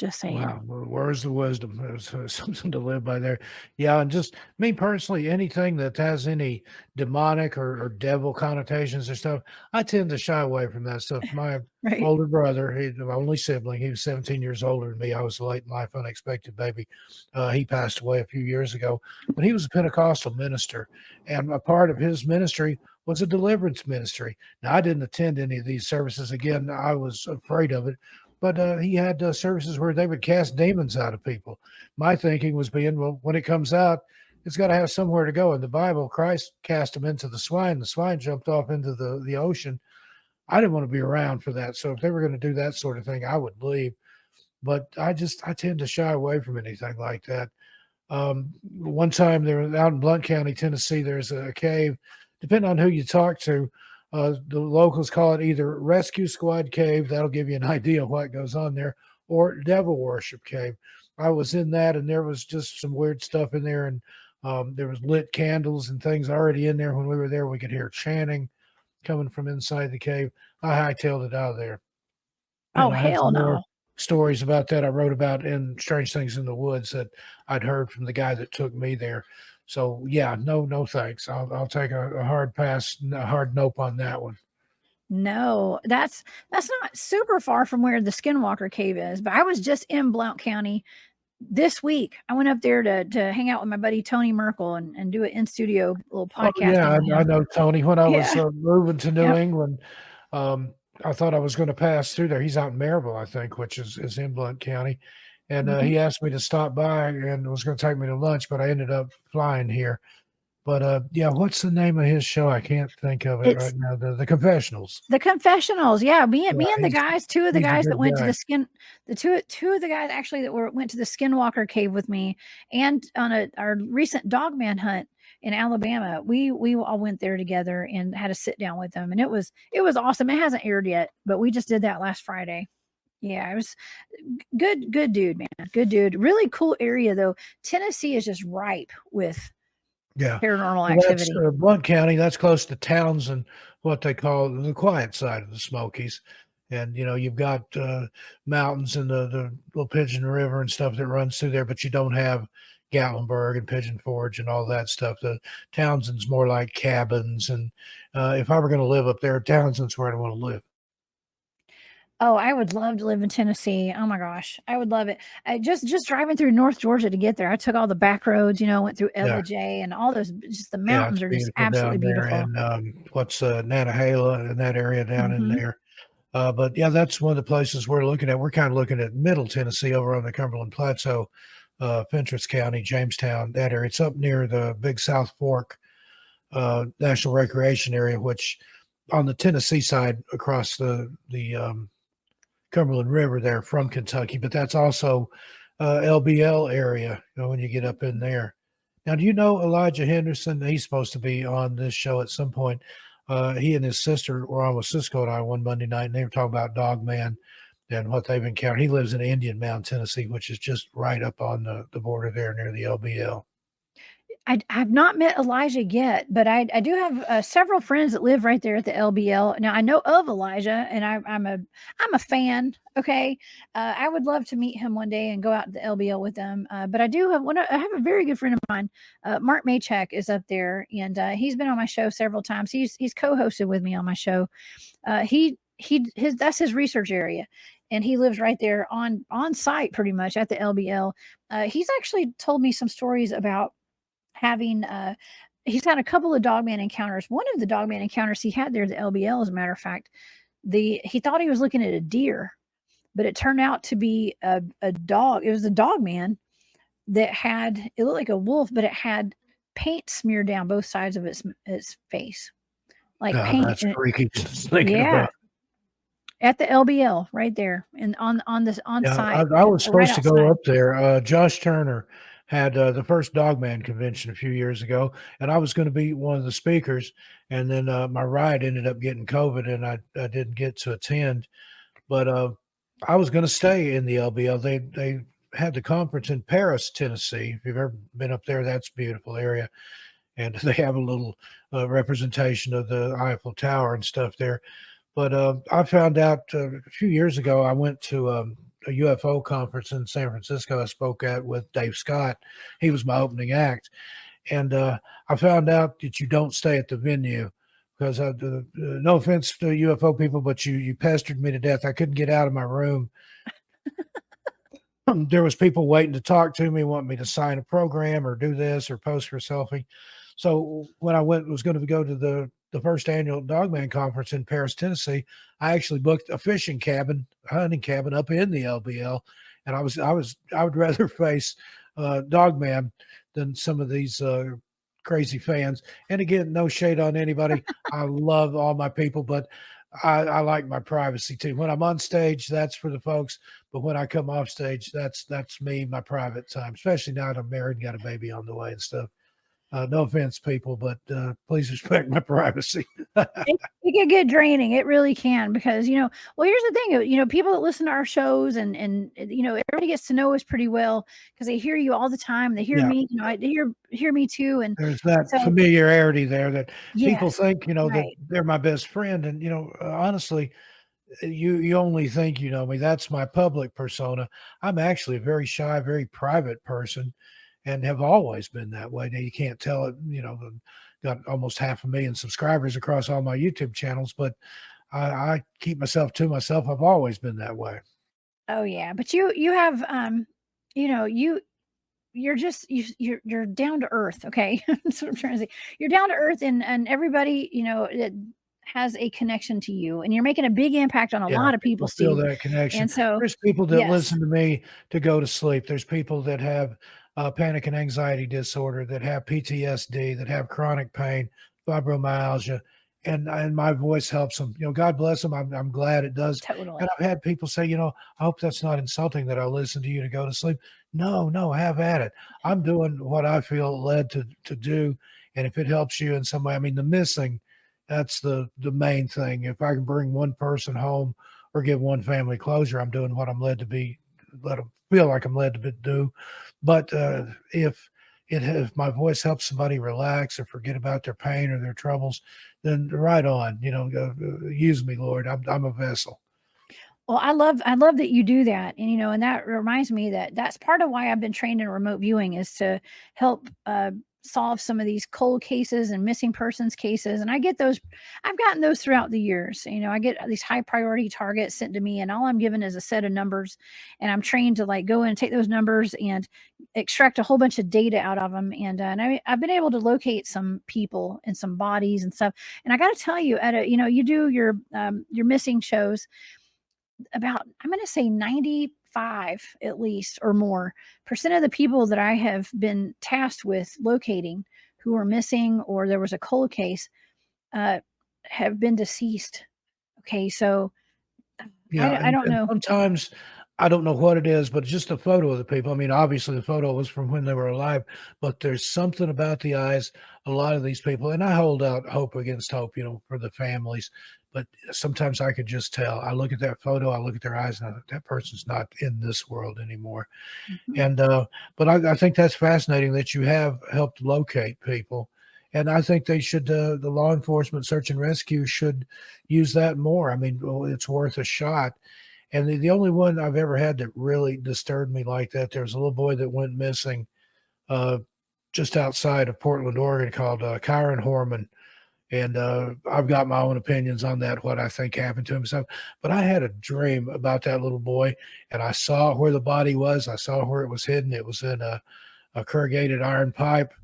Just saying. Wow, where's the wisdom? There's something to live by there. Yeah, and just me personally, anything that has any demonic or devil connotations or stuff, I tend to shy away from that stuff. My Right. older brother, my only sibling, he was 17 years older than me. I was a late in life, unexpected baby. He passed away a few years ago, but he was a Pentecostal minister, and a part of his ministry was a deliverance ministry. Now, I didn't attend any of these services. Again, I was afraid of it. But he had services where they would cast demons out of people. My thinking was being, well, when it comes out, it's got to have somewhere to go. In the Bible, Christ cast them into the swine. The swine jumped off into the ocean. I didn't want to be around for that. So if they were going to do that sort of thing, I would leave. But I tend to shy away from anything like that. One time there was out in Blount County, Tennessee, there's a cave. Depending on who you talk to, the locals call it either Rescue Squad Cave. That'll give you an idea of what goes on there, or Devil Worship Cave. I was in that, and there was just some weird stuff in there, and there was lit candles and things already in there. When we were there, we could hear chanting coming from inside the cave. I hightailed it out of there. Oh, And I have hell some more no. stories about that I wrote about in Strange Things in the Woods that I'd heard from the guy that took me there. So yeah, no thanks. I'll take a hard pass, a hard nope on that one. No, that's not super far from where the Skinwalker Cave is, but I was just in Blount County this week. I went up there to hang out with my buddy Tony Merkel and do an in studio little Oh podcasting yeah, with I him. know Tony. When I was Yeah. moving to New Yep. England, I thought I was going to pass through there. He's out in Maryville, I think, which is in Blount County. And Mhm. he asked me to stop by and was going to take me to lunch, but I ended up flying here. But yeah, what's the name of his show? I can't think of it It's right now. The Confessionals. The Confessionals. Yeah, me Yeah, and the guys, two of the he's a guys that good went to guy. the two of the guys actually that went to the Skinwalker Cave with me and on our recent dogman hunt in Alabama. We all went there together and had a sit down with them, and it was awesome. It hasn't aired yet, but we just did that last Friday. Yeah, it was good dude, man. Good dude. Really cool area though. Tennessee is just ripe with Yeah. paranormal Well, that's activity. Blount County. That's close to Townsend, what they call the quiet side of the Smokies. And, you've got mountains and the little Pigeon River and stuff that runs through there, but you don't have Gatlinburg and Pigeon Forge and all that stuff. The Townsend's more like cabins. And if I were going to live up there, Townsend's where I want to live. Oh, I would love to live in Tennessee. Oh my gosh, I would love it. I just driving through North Georgia to get there. I took all the back roads, went through Yeah. LJ and all those. Just the Yeah, it's mountains are just beautiful absolutely down there. beautiful. And what's Nantahala and that area down in Mhm. there. But yeah, that's one of the places we're looking at. We're kind of looking at Middle Tennessee over on the Cumberland Plateau, Fentress County, Jamestown, that area. It's up near the Big South Fork National Recreation Area, which on the Tennessee side across the Cumberland River there from Kentucky, but that's also LBL area, when you get up in there. Now, do you know Elijah Henderson? He's supposed to be on this show at some point. He and his sister were on with Cisco and I one Monday night, and they were talking about Dogman and what they've encountered. He lives in Indian Mound, Tennessee, which is just right up on the border there near the LBL. I've not met Elijah yet, but I do have several friends that live right there at the LBL. Now I know of Elijah, and I'm a fan. Okay, I would love to meet him one day and go out to the LBL with them. But I do have I have a very good friend of mine, Mark Maychek, is up there, and he's been on my show several times. He's co-hosted with me on my show. His that's his research area, and he lives right there on site pretty much at the LBL. He's actually told me some stories about having he's had a couple of dogman encounters. One of the dogman encounters he had there at the LBL, as a matter of fact, he thought he was looking at a deer, but it turned out to be a dog. It was a dogman that it looked like a wolf, but it had paint smeared down both sides of its face, like paint. That's freaky. Just thinking Yeah, about. at the LBL right there and on this on Yeah, site. I was right supposed to outside. go up there. Josh Turner had the first Dogman convention a few years ago, and I was going to be one of the speakers. And then my ride ended up getting COVID, and I didn't get to attend. But I was going to stay in the LBL. They had the conference in Paris, Tennessee. If you've ever been up there, that's a beautiful area. And they have a little representation of the Eiffel Tower and stuff there. But I found out a few years ago, I went to a UFO conference in San Francisco I spoke at with Dave Scott. He was my opening act. And I found out that you don't stay at the venue because no offense to UFO people, but you pestered me to death. I couldn't get out of my room. There was people waiting to talk to me, want me to sign a program or do this or post for a selfie. So when I was going to go to the first annual Dogman conference in Paris, Tennessee, I actually booked a hunting cabin up in the LBL. And I would rather face Dogman than some of these crazy fans. And again, no shade on anybody. I love all my people, but I like my privacy too. When I'm on stage, that's for the folks. But when I come off stage, that's me, my private time, especially now that I'm married and got a baby on the way and stuff. No offense, people, but please respect my privacy. It can get draining. It really can because, well, here's the thing, people that listen to our shows and everybody gets to know us pretty well because they hear you all the time. They hear Yeah. me, they hear me too. And there's that so, familiarity there that people yes, think, that right. they're my best friend. And, honestly, you only think you know me. That's my public persona. I'm actually a very shy, very private person and have always been that way. Now you can't tell it, got almost 500,000 subscribers across all my YouTube channels, but I keep myself to myself. I've always been that way. Oh yeah. But you have, you're down to earth. Okay. That's what I'm trying to say. You're down to earth and everybody, it has a connection to you and you're making a big impact on a Yeah, lot of people people, feel Steve. that connection. And so, There's people that yes, listen to me to go to sleep. There's people that have panic and anxiety disorder, that have PTSD, that have chronic pain, fibromyalgia, and my voice helps them. God bless them. I'm glad it does. totally. And I've had people say, I hope that's not insulting that I listen to you to go to sleep. No, have at it. I'm doing what I feel led to do, and if it helps you in some way, I mean, the missing. That's the main thing. If I can bring one person home or give one family closure, I'm doing what I'm led to be, let them feel like I'm led to do. But if my voice helps somebody relax or forget about their pain or their troubles, then right on. Use me, Lord. I'm a vessel. Well, I love that you do that. And, and that reminds me that that's part of why I've been trained in remote viewing is to help solve some of these cold cases and missing persons cases. And I've gotten those throughout the years. I get these high priority targets sent to me and all I'm given is a set of numbers and I'm trained to like go in and take those numbers and extract a whole bunch of data out of them. And I've been able to locate some people and some bodies and stuff. And I got to tell you you do your missing shows about, I'm going to say 95 at least or more percent of the people that I have been tasked with locating who are missing or there was a cold case have been deceased. Okay. So Yeah, I don't and know. sometimes I don't know what it is, but just a photo of the people. I mean, obviously the photo was from when they were alive, but there's something about the eyes. A lot of these people, and I hold out hope against hope, for the families. But sometimes I could just tell. I look at that photo, I look at their eyes, and I think that person's not in this world anymore. Mhm. And but I think that's fascinating that you have helped locate people. And I think they should, the law enforcement search and rescue should use that more. I mean, well, it's worth a shot. And the only one I've ever had that really disturbed me like that, there was a little boy that went missing just outside of Portland, Oregon, called Kyron Horman. And I've got my own opinions on that, what I think happened to him. So, but I had a dream about that little boy, and I saw where the body was. I saw where it was hidden. It was in a corrugated iron pipe,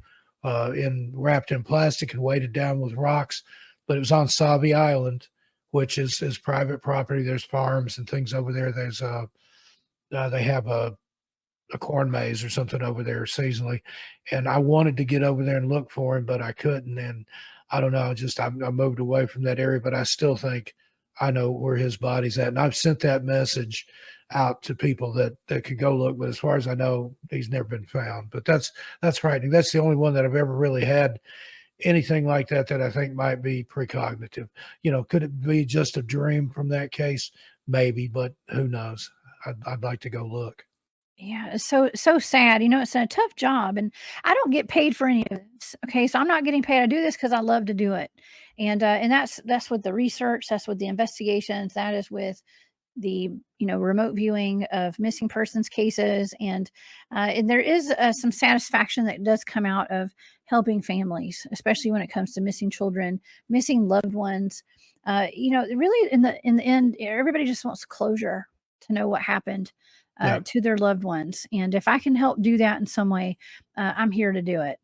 wrapped in plastic and weighted down with rocks. But it was on Savi Island, which is private property. There's farms and things over there. There's they have a corn maze or something over there seasonally, and I wanted to get over there and look for him, but I couldn't. And I don't know, I moved away from that area, but I still think I know where his body's at, and I've sent that message out to people that could go look. But as far as I know, he's never been found. But that's frightening. That's the only one that I've ever really had anything like that I think might be precognitive. Could it be just a dream from that case? Maybe, but who knows? I'd like to go look. Yeah, it's so sad. It's a tough job, and I don't get paid for any of this. Okay, so I'm not getting paid. I do this because I love to do it, and that's with the research. That's with the investigations. That is with the remote viewing of missing persons cases, and there is some satisfaction that does come out of helping families, especially when it comes to missing children, missing loved ones. Really, in the end, everybody just wants closure to know what happened Yeah. to their loved ones, and if I can help do that in some way, I'm here to do it.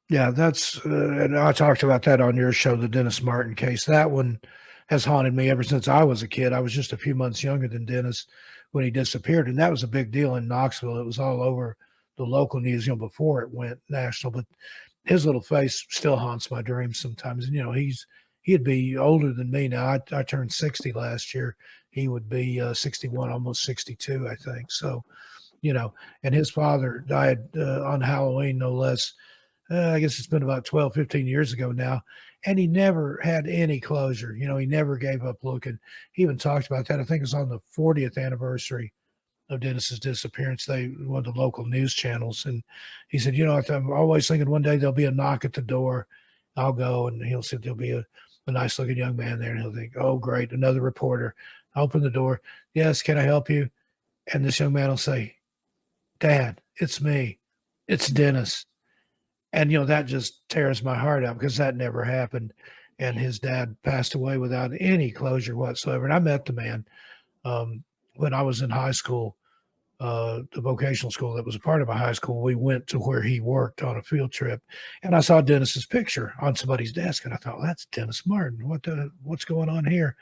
Yeah, that's and I talked about that on your show, the Dennis Martin case. That one has haunted me ever since I was a kid. I was just a few months younger than Dennis when he disappeared, and that was a big deal in Knoxville. It was all over the local news, before it went national. But his little face still haunts my dreams sometimes. And he'd be older than me now. I turned 60 last year. He would be 61, almost 62, I think. So, and his father died on Halloween, no less. I guess it's been about 12, 15 years ago now. And he never had any closure. He never gave up looking. He even talked about that. I think it was on the 40th anniversary of Dennis's disappearance. One of the local news channels. And he said, I'm always thinking one day there'll be a knock at the door. I'll go, and he'll say there'll be a nice looking young man there. And he'll think, oh, great, another reporter. I open the door. Yes, can I help you? And this young man will say, Dad, it's me. It's Dennis. And, that just tears my heart out because that never happened. And his dad passed away without any closure whatsoever. And I met the man when I was in high school, the vocational school that was a part of my high school. We went to where he worked on a field trip, and I saw Dennis's picture on somebody's desk. And I thought, well, that's Dennis Martin. What's going on here?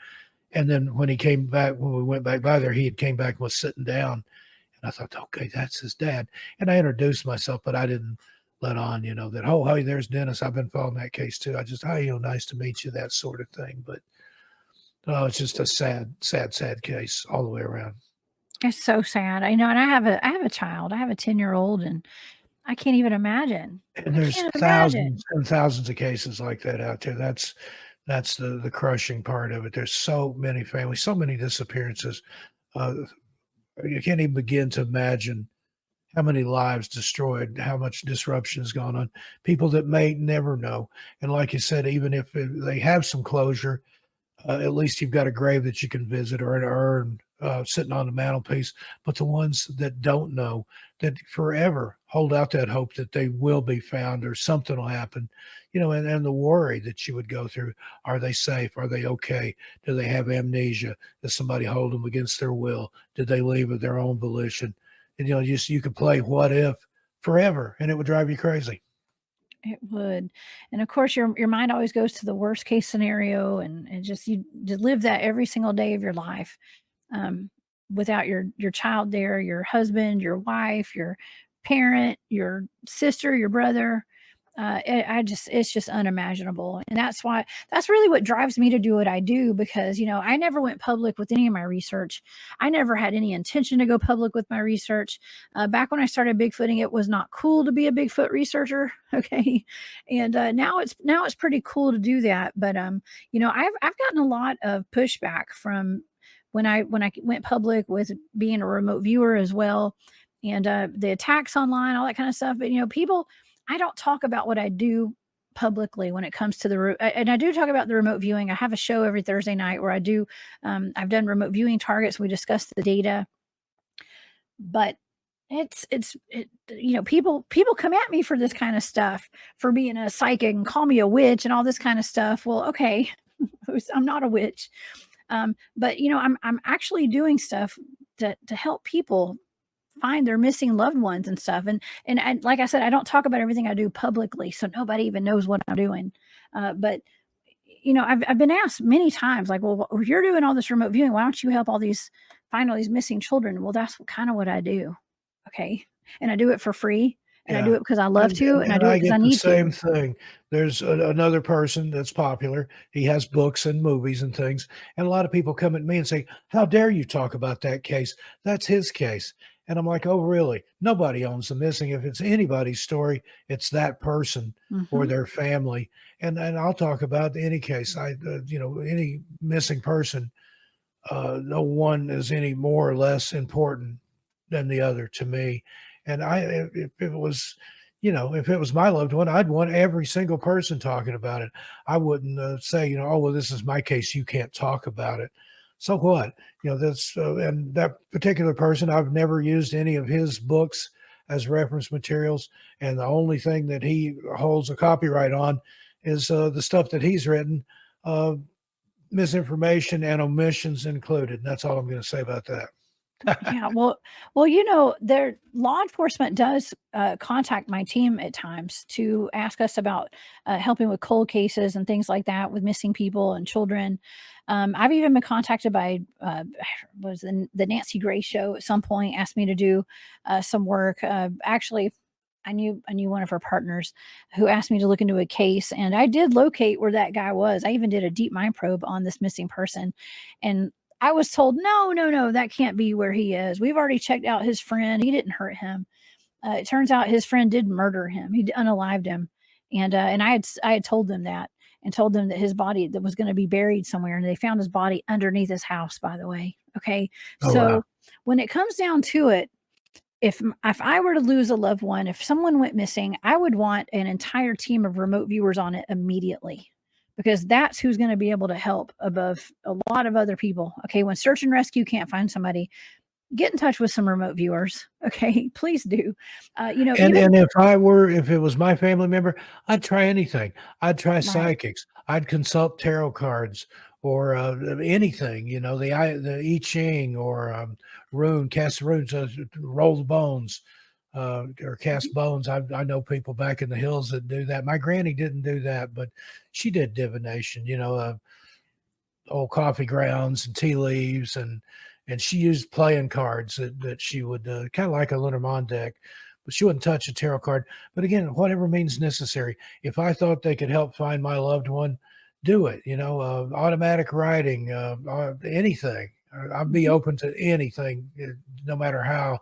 And then when we went back by there, he had came back and was sitting down. And I thought, okay, that's his dad. And I introduced myself, but I didn't let on, that, oh, hey, there's Dennis. I've been following that case too. I just, hey, nice to meet you, that sort of thing. But it's just a sad, sad, sad case all the way around. It's so sad. I know, and I have a child. I have a 10-year-old, and I can't even imagine. And there's Can't imagine. thousands and thousands of cases like that out there. That's the crushing part of it. There's so many families, so many disappearances. You can't even begin to imagine how many lives destroyed, how much disruption has gone on, people that may never know. And like you said, even if they have some closure, at least you've got a grave that you can visit or an urn sitting on the mantelpiece. But the ones that don't know, that forever hold out that hope that they will be found or something will happen, and the worry that you would go through. Are they safe? Are they okay? Do they have amnesia? Does somebody hold them against their will? Did they leave of their own volition? And, you could play what if forever, and it would drive you crazy. It would. And of course, your mind always goes to the worst case scenario, and just you to live that every single day of your life, without your child there, your husband, your wife, your parent, your sister, your brother. It's just unimaginable. And that's really what drives me to do what I do, because, I never went public with any of my research. I never had any intention to go public with my research. Back when I started Bigfooting, it was not cool to be a Bigfoot researcher. Okay. And, now it's pretty cool to do that. But, I've gotten a lot of pushback from when I went public with being a remote viewer as well. And, the attacks online, all that kind of stuff. But, people, I don't talk about what I do publicly when it comes to and I do talk about the remote viewing. I have a show every Thursday night where I do, I've done remote viewing targets. We discuss the data, but people come at me for this kind of stuff, for being a psychic and call me a witch and all this kind of stuff. Well, okay, I'm not a witch. But I'm actually doing stuff to help people find their missing loved ones and stuff. And like I said, I don't talk about everything I do publicly, so nobody even knows what I'm doing. But I've been asked many times, like, well, if you're doing all this remote viewing, why don't you help find all these missing children? Well, that's kind of what I do. Okay. And I do it for free. And I do it because I love to, and I do it because I need to. Same thing. There's another person that's popular. He has books and movies and things. And a lot of people come at me and say, how dare you talk about that case? That's his case. And I'm like, oh, really? Nobody owns the missing. If it's anybody's story, it's that person or their family. And I'll talk about any case. Any missing person, no one is any more or less important than the other to me. And if it was my loved one, I'd want every single person talking about it. I wouldn't say, oh, well, this is my case, you can't talk about it. So what? That's and that particular person, I've never used any of his books as reference materials, and the only thing that he holds a copyright on is the stuff that he's written, uh, misinformation and omissions included. That's all I'm going to say about that. Yeah, well, their law enforcement does contact my team at times to ask us about helping with cold cases and things like that with missing people and children. I've even been contacted by was the Nancy Grace show at some point asked me to do some work. Actually, I knew one of her partners who asked me to look into a case, and I did locate where that guy was. I even did a deep mind probe on this missing person, and I was told, no, no, no, that can't be where he is. We've already checked out his friend. He didn't hurt him. It turns out his friend did murder him. He unalived him, and I had told them that and told them that his body that was going to be buried somewhere, and they found his body underneath his house. By the way, okay. Oh wow. So when it comes down to it, if I were to lose a loved one, if someone went missing, I would want an entire team of remote viewers on it immediately because that's who's going to be able to help above a lot of other people. Okay, when search and rescue can't find somebody, get in touch with some remote viewers. Okay, please do. And Even if it was my family member, I'd try anything. I'd try right. psychics. I'd consult tarot cards or anything. The I Ching or cast the runes, roll the bones, or cast bones. I know people back in the hills that do that. My granny didn't do that, but she did divination. Old coffee grounds and tea leaves, and she used playing cards that she would kind of like a Lenormand deck, but she wouldn't touch a tarot card. But again, whatever means necessary. If I thought they could help find my loved one, do it. Automatic writing, anything. I'd be Mhm. open to anything, no matter how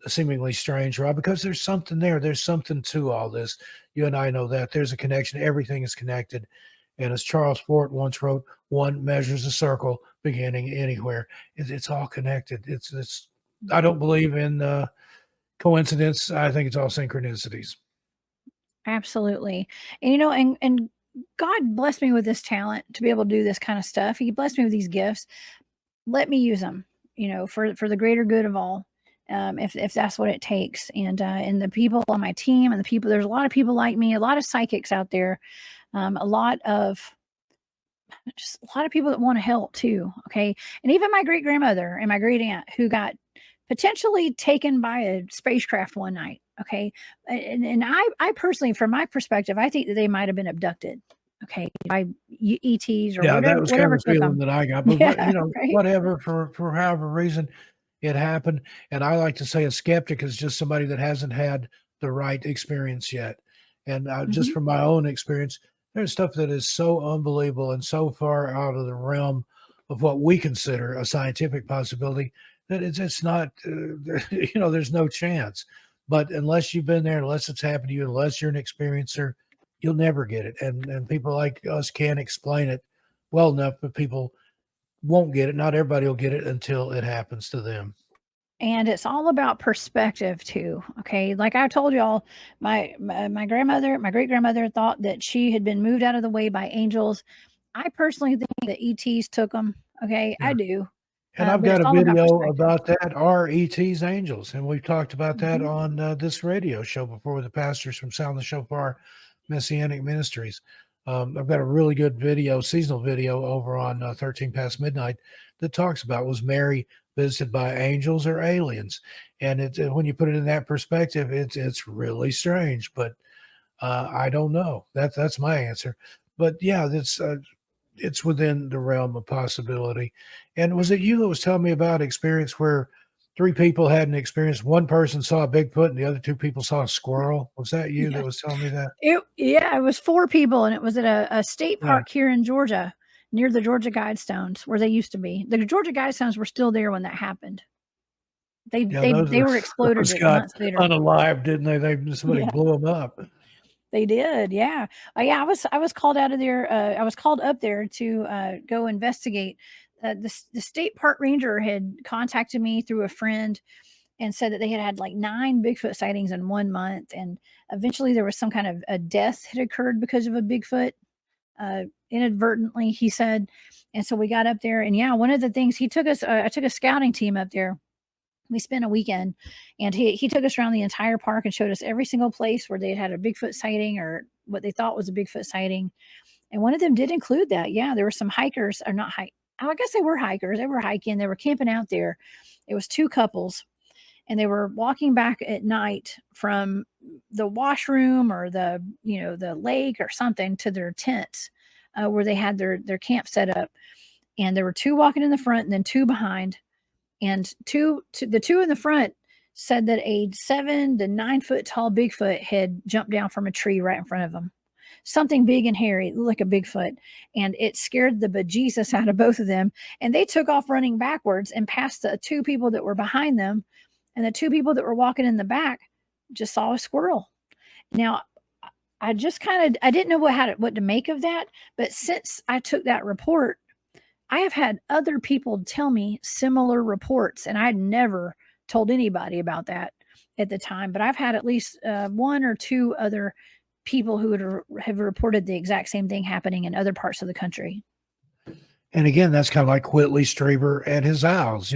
seemingly strange, Rob, because there's something there. There's something to all this. You and I know that there's a connection. Everything is connected. And as Charles Fort once wrote, one measures a circle beginning anywhere. It's all connected. It's. I don't believe in coincidence. I think it's all synchronicities. Absolutely. And God blessed me with this talent to be able to do this kind of stuff. He blessed me with these gifts. Let me use them, for the greater good of all. If that's what it takes. And the people on my team and there's a lot of people like me, a lot of psychics out there, a lot of just a lot of people that want to help too. Okay. And even my great grandmother and my great aunt who got potentially taken by a spacecraft one night. Okay. And I personally, from my perspective, I think that they might have been abducted. Okay. By ETs or Yeah, that was kind whatever of the took feeling them. that I got. But Yeah. Right. whatever for however reason it happened. And I like to say a skeptic is just somebody that hasn't had the right experience yet. And just Hmm. from my own experience, there's stuff that is so unbelievable and so far out of the realm of what we consider a scientific possibility that it's not. There's no chance. But unless you've been there, unless it's happened to you, unless you're an experiencer, you'll never get it. And people like us can't explain it well enough, but people won't get it. Not everybody will get it until it happens to them. And it's all about perspective too. Okay. Like I told y'all, my grandmother, my great grandmother thought that she had been moved out of the way by angels. I personally think that ETs took them. Okay. I Yeah. do. And I've But got it's a all about video perspective. about that. Are ET's angels? And we've talked about that Mhm. on this radio show before with the pastors from Sound the Shofar Messianic Ministries. I've got a really good video, seasonal video over on 13 Past Midnight that talks about was Mary visited by angels or aliens? And when you put it in that perspective, it's really strange. But I don't know. That's my answer. But yeah, that's it's within the realm of possibility. And was it you that was telling me about experience where three people had an experience? One person saw a Bigfoot and the other two people saw a squirrel. Was that you that Yes. was telling me that? It was 4 people, and it was at a state Yeah. park here in Georgia, near the Georgia Guidestones, where they used to be. The Georgia Guidestones were still there when that happened. They Yeah, they those they were those exploded got months later. unalive, didn't they? Somebody Yeah, blew them up. they did, yeah. Yeah, I was called out of there, I was called up there to, go investigate. The state park ranger had contacted me through a friend and said that they had had, like, 9 Bigfoot sightings in 1 month, and eventually there was some kind of a death had occurred because of a Bigfoot. inadvertently, he said. And so we got up there, and yeah, one of the things he took us, I took a scouting team up there. We spent a weekend, and he took us around the entire park and showed us every single place where they had a Bigfoot sighting or what they thought was a Bigfoot sighting. And one of them did include that. Yeah, there were some hikers, or not hike. I guess they were hikers. They were hiking. They were camping out there. It was two couples, and they were walking back at night from the washroom or the lake or something to their tents, where they had their camp set up. And there were two walking in the front and then two behind. And the two in the front said that a 7 to 9 foot tall Bigfoot had jumped down from a tree right in front of them. Something big and hairy, like a Bigfoot. And it scared the bejesus out of both of them. And they took off running backwards and passed the two people that were behind them. And the two people that were walking in the back just saw a squirrel. Now, I just I didn't know what to make of that. But since I took that report, I have had other people tell me similar reports, and I had never told anybody about that at the time. But I've had at least one or two other people who have reported the exact same thing happening in other parts of the country. And again, that's kind of like Whitley Strieber and his owls.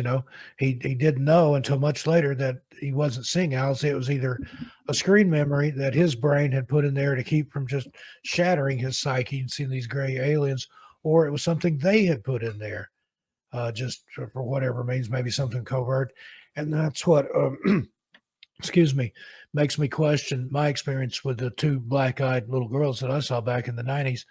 He didn't know until much later that he wasn't seeing owls. It was either a screen memory that his brain had put in there to keep from just shattering his psyche and seeing these gray aliens, or it was something they had put in there, just for whatever means, maybe something covert. And that's what, excuse me, makes me question my experience with the two black-eyed little girls that I saw back in the 90s.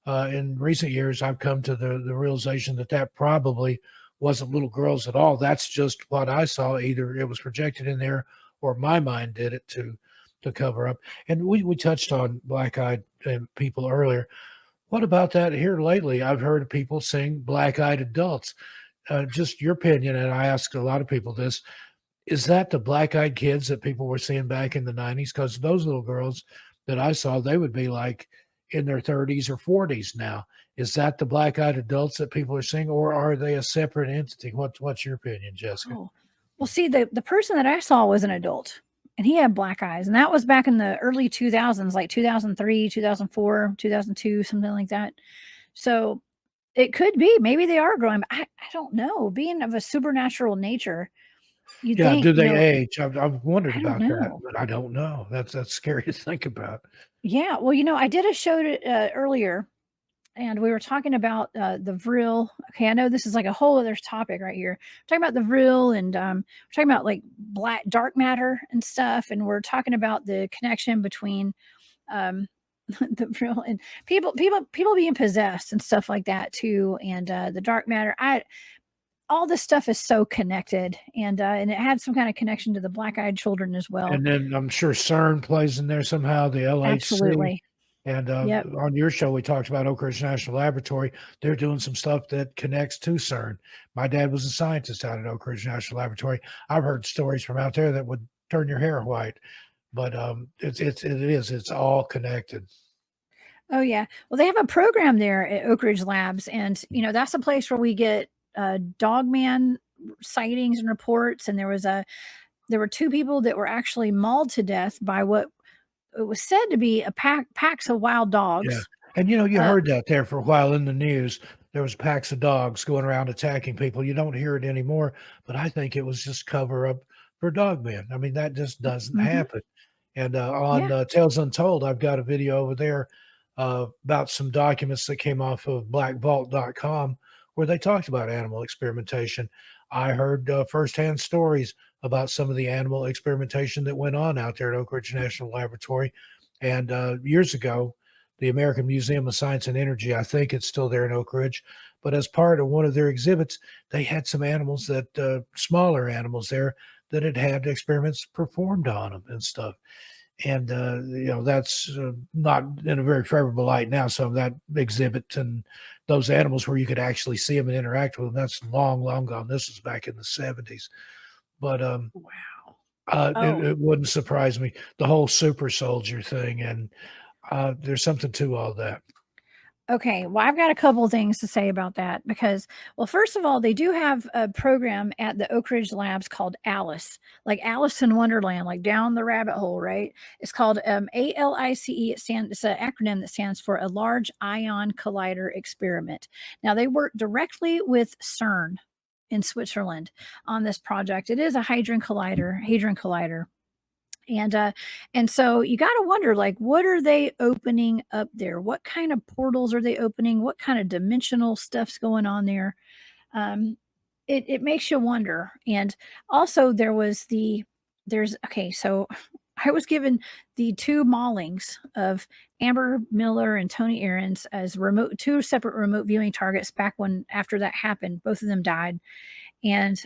In recent years, I've come to the realization that probably wasn't little girls at all. That's just what I saw. Either it was projected in there or my mind did it to cover up. And we touched on black-eyed people earlier. What about that here lately? I've heard people saying black-eyed adults. Just your opinion, and I ask a lot of people this, is that the black-eyed kids that people were seeing back in the 90s? Because those little girls that I saw, they would be like in their 30s or 40s now. Is that the black-eyed adults that people are seeing, or are they a separate entity? What's your opinion, Jessica? Oh, well, see, the person that I saw was an adult, and he had black eyes, and that was back in the early 2000s, like 2003, 2004, 2002, something like that. So it could be, maybe they are growing, but I don't know. Being of a supernatural nature, you Yeah, think, do they age? I've wondered I don't about that, know. but I don't know. That's scary to think about. Yeah, well, I did a show earlier, and we were talking about the vril. Okay, I know this is like a whole other topic right here. We're talking about the vril, and we're talking about like dark matter and stuff, and we're talking about the connection between um, the vril and people being possessed and stuff like that too, and the dark matter. All this stuff is so connected, and it had some kind of connection to the black-eyed children as well. And then I'm sure CERN plays in there somehow, the LHC. Absolutely. And Yep. on your show, we talked about Oak Ridge National Laboratory. They're doing some stuff that connects to CERN. My dad was a scientist out at Oak Ridge National Laboratory. I've heard stories from out there that would turn your hair white. But it's all connected. Oh yeah. Well, they have a program there at Oak Ridge Labs, and that's a place where we get dogman sightings and reports. And there were two people that were actually mauled to death by what it was said to be packs of wild dogs. Yeah. And you heard that there for a while in the news. There was packs of dogs going around attacking people. You don't hear it anymore, but I think it was just cover up for dogmen. I mean, that just doesn't happen. And on Tales Untold, I've got a video over there about some documents that came off of blackvault.com where they talked about animal experimentation. I heard firsthand stories about some of the animal experimentation that went on out there at Oak Ridge National Laboratory. And years ago, the American Museum of Science and Energy, I think it's still there in Oak Ridge, but as part of one of their exhibits, they had some animals smaller animals there that had experiments performed on them and stuff. And, that's not in a very favorable light now. Some of that exhibit and those animals where you could actually see them and interact with them, that's long, long gone. This was back in the 70s. But Wow. it wouldn't surprise me. The whole super soldier thing. And there's something to all that. Okay, well, I've got a couple things to say about that because, well, first of all, they do have a program at the Oak Ridge Labs called Alice, like Alice in Wonderland, like down the rabbit hole, right? It's called ALICE. It's an acronym that stands for a Large Ion Collider Experiment. Now, they work directly with CERN in Switzerland on this project. It is a hadron collider. And so you got to wonder, like, what are they opening up there? What kind of portals are they opening? What kind of dimensional stuff's going on there? Um, it makes you wonder. And also so I was given the two maulings of Amber Miller and Tony Ahrens as two separate remote viewing targets back when after that happened. Both of them died. And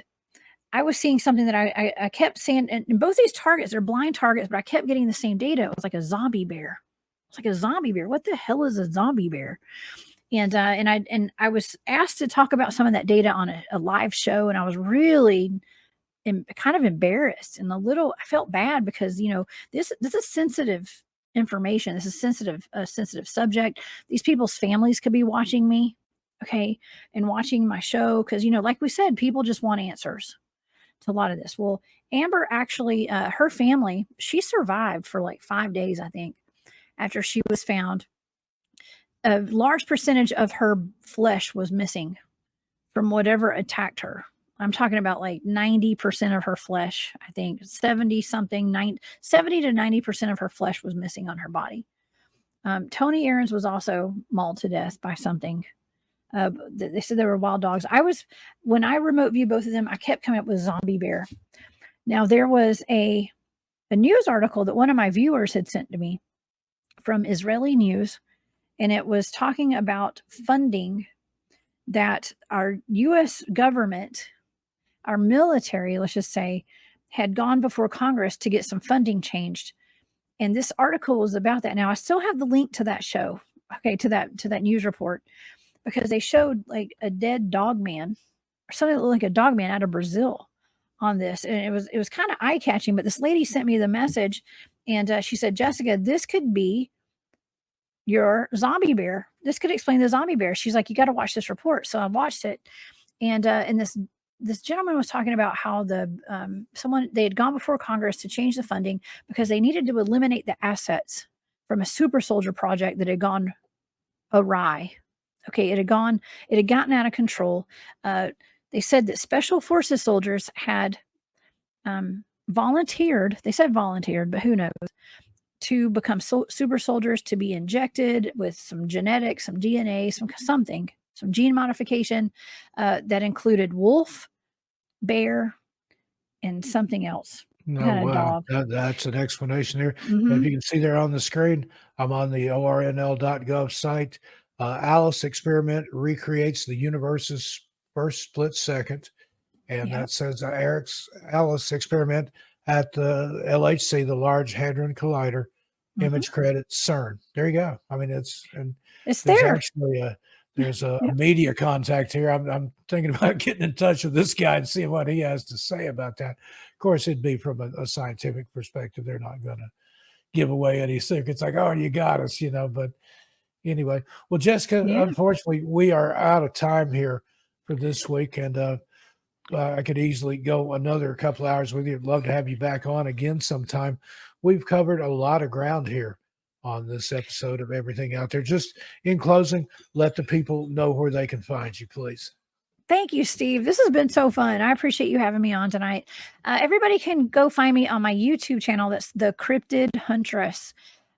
I was seeing something that I kept saying, and both these targets are blind targets, but I kept getting the same data. It was like a zombie bear. It's like a zombie bear. What the hell is a zombie bear? And I was asked to talk about some of that data on a live show, and I was really kind of embarrassed and I felt bad because this is sensitive information. This is a sensitive subject. These people's families could be watching me, okay, and watching my show because like we said, people just want answers to a lot of this. Well, Amber actually, her family, she survived for like 5 days, I think, after she was found. A large percentage of her flesh was missing from whatever attacked her. I'm talking about like 90% of her flesh, I think 70 to 90% of her flesh was missing on her body. Tony Ahrens was also mauled to death by something. They said they were wild dogs. When I remote viewed both of them, I kept coming up with zombie bear. Now there was a news article that one of my viewers had sent to me from Israeli News, and it was talking about funding that our U.S. government, our military, let's just say, had gone before Congress to get some funding changed. And this article was about that. Now I still have the link to that show, okay, to that news report. Because they showed like a dead dog man or something that looked like a dog man out of Brazil on this. And it was kind of eye catching, but this lady sent me the message and she said, Jessica, this could be your zombie bear. This could explain the zombie bear. She's like, you got to watch this report. So I watched it. And this gentleman was talking about how they had gone before Congress to change the funding because they needed to eliminate the assets from a super soldier project that had gone awry. Okay, it had gotten out of control. They said that special forces soldiers had volunteered. They said volunteered, but who knows? To become super soldiers, to be injected with some genetics, some DNA, some gene modification that included wolf, bear, and something else. No, wow. That's an explanation there. Mm-hmm. If you can see there on the screen, I'm on the ornl.gov site. Alice experiment recreates the universe's first split second. And that says Alice experiment at the LHC, the Large Hadron Collider, image credit CERN. There you go. I mean, it's there. Actually there's a media contact here. I'm thinking about getting in touch with this guy and seeing what he has to say about that. Of course, it'd be from a scientific perspective. They're not going to give away any secrets like, oh, you got us, but anyway, well, Jessica, unfortunately, we are out of time here for this week, and I could easily go another couple hours with you. I'd love to have you back on again sometime. We've covered a lot of ground here on this episode of Everything Out There. Just in closing, let the people know where they can find you, please. Thank you, Steve. This has been so fun. I appreciate you having me on tonight. Everybody can go find me on my YouTube channel. That's the Cryptid Huntress.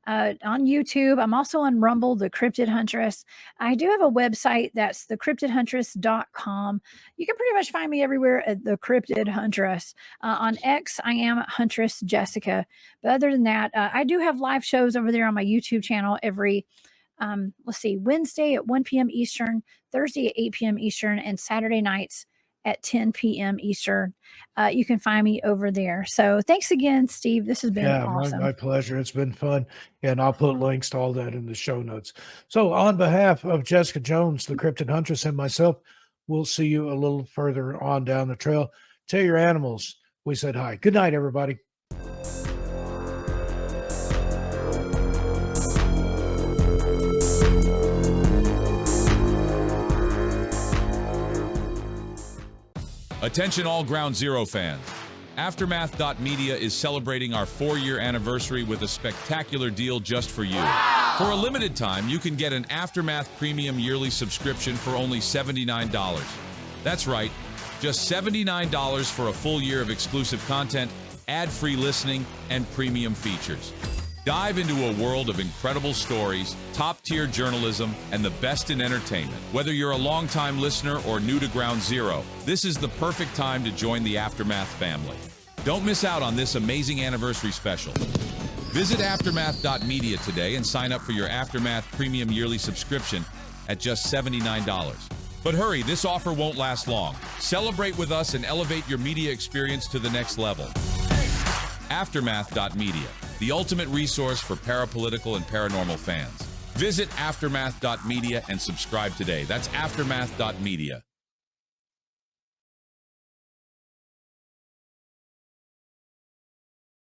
On YouTube. I'm also on Rumble, the Cryptid Huntress. I do have a website that's thecryptidhuntress.com. You can pretty much find me everywhere at the Cryptid Huntress. On X, I am Huntress Jessica. But other than that, I do have live shows over there on my YouTube channel every Wednesday at 1 p.m. Eastern, Thursday at 8 p.m. Eastern, and Saturday nights at 10 p.m. Eastern. You can find me over there. So thanks again, Steve. This has been awesome. My pleasure. It's been fun. And I'll put links to all that in the show notes. So on behalf of Jessica Jones, the Cryptid Huntress, and myself, we'll see you a little further on down the trail. Tell your animals we said hi. Good night, everybody. Attention all Ground Zero fans. Aftermath.media is celebrating our 4-year anniversary with a spectacular deal just for you. For a limited time, you can get an Aftermath Premium yearly subscription for only $79. That's right, just $79 for a full year of exclusive content, ad-free listening, and premium features. Dive into a world of incredible stories, top-tier journalism, and the best in entertainment. Whether you're a longtime listener or new to Ground Zero, this is the perfect time to join the Aftermath family. Don't miss out on this amazing anniversary special. Visit Aftermath.media today and sign up for your Aftermath Premium yearly subscription at just $79. But hurry, this offer won't last long. Celebrate with us and elevate your media experience to the next level. Aftermath.media, the ultimate resource for parapolitical and paranormal fans. Visit Aftermath.media and subscribe today. That's Aftermath.media.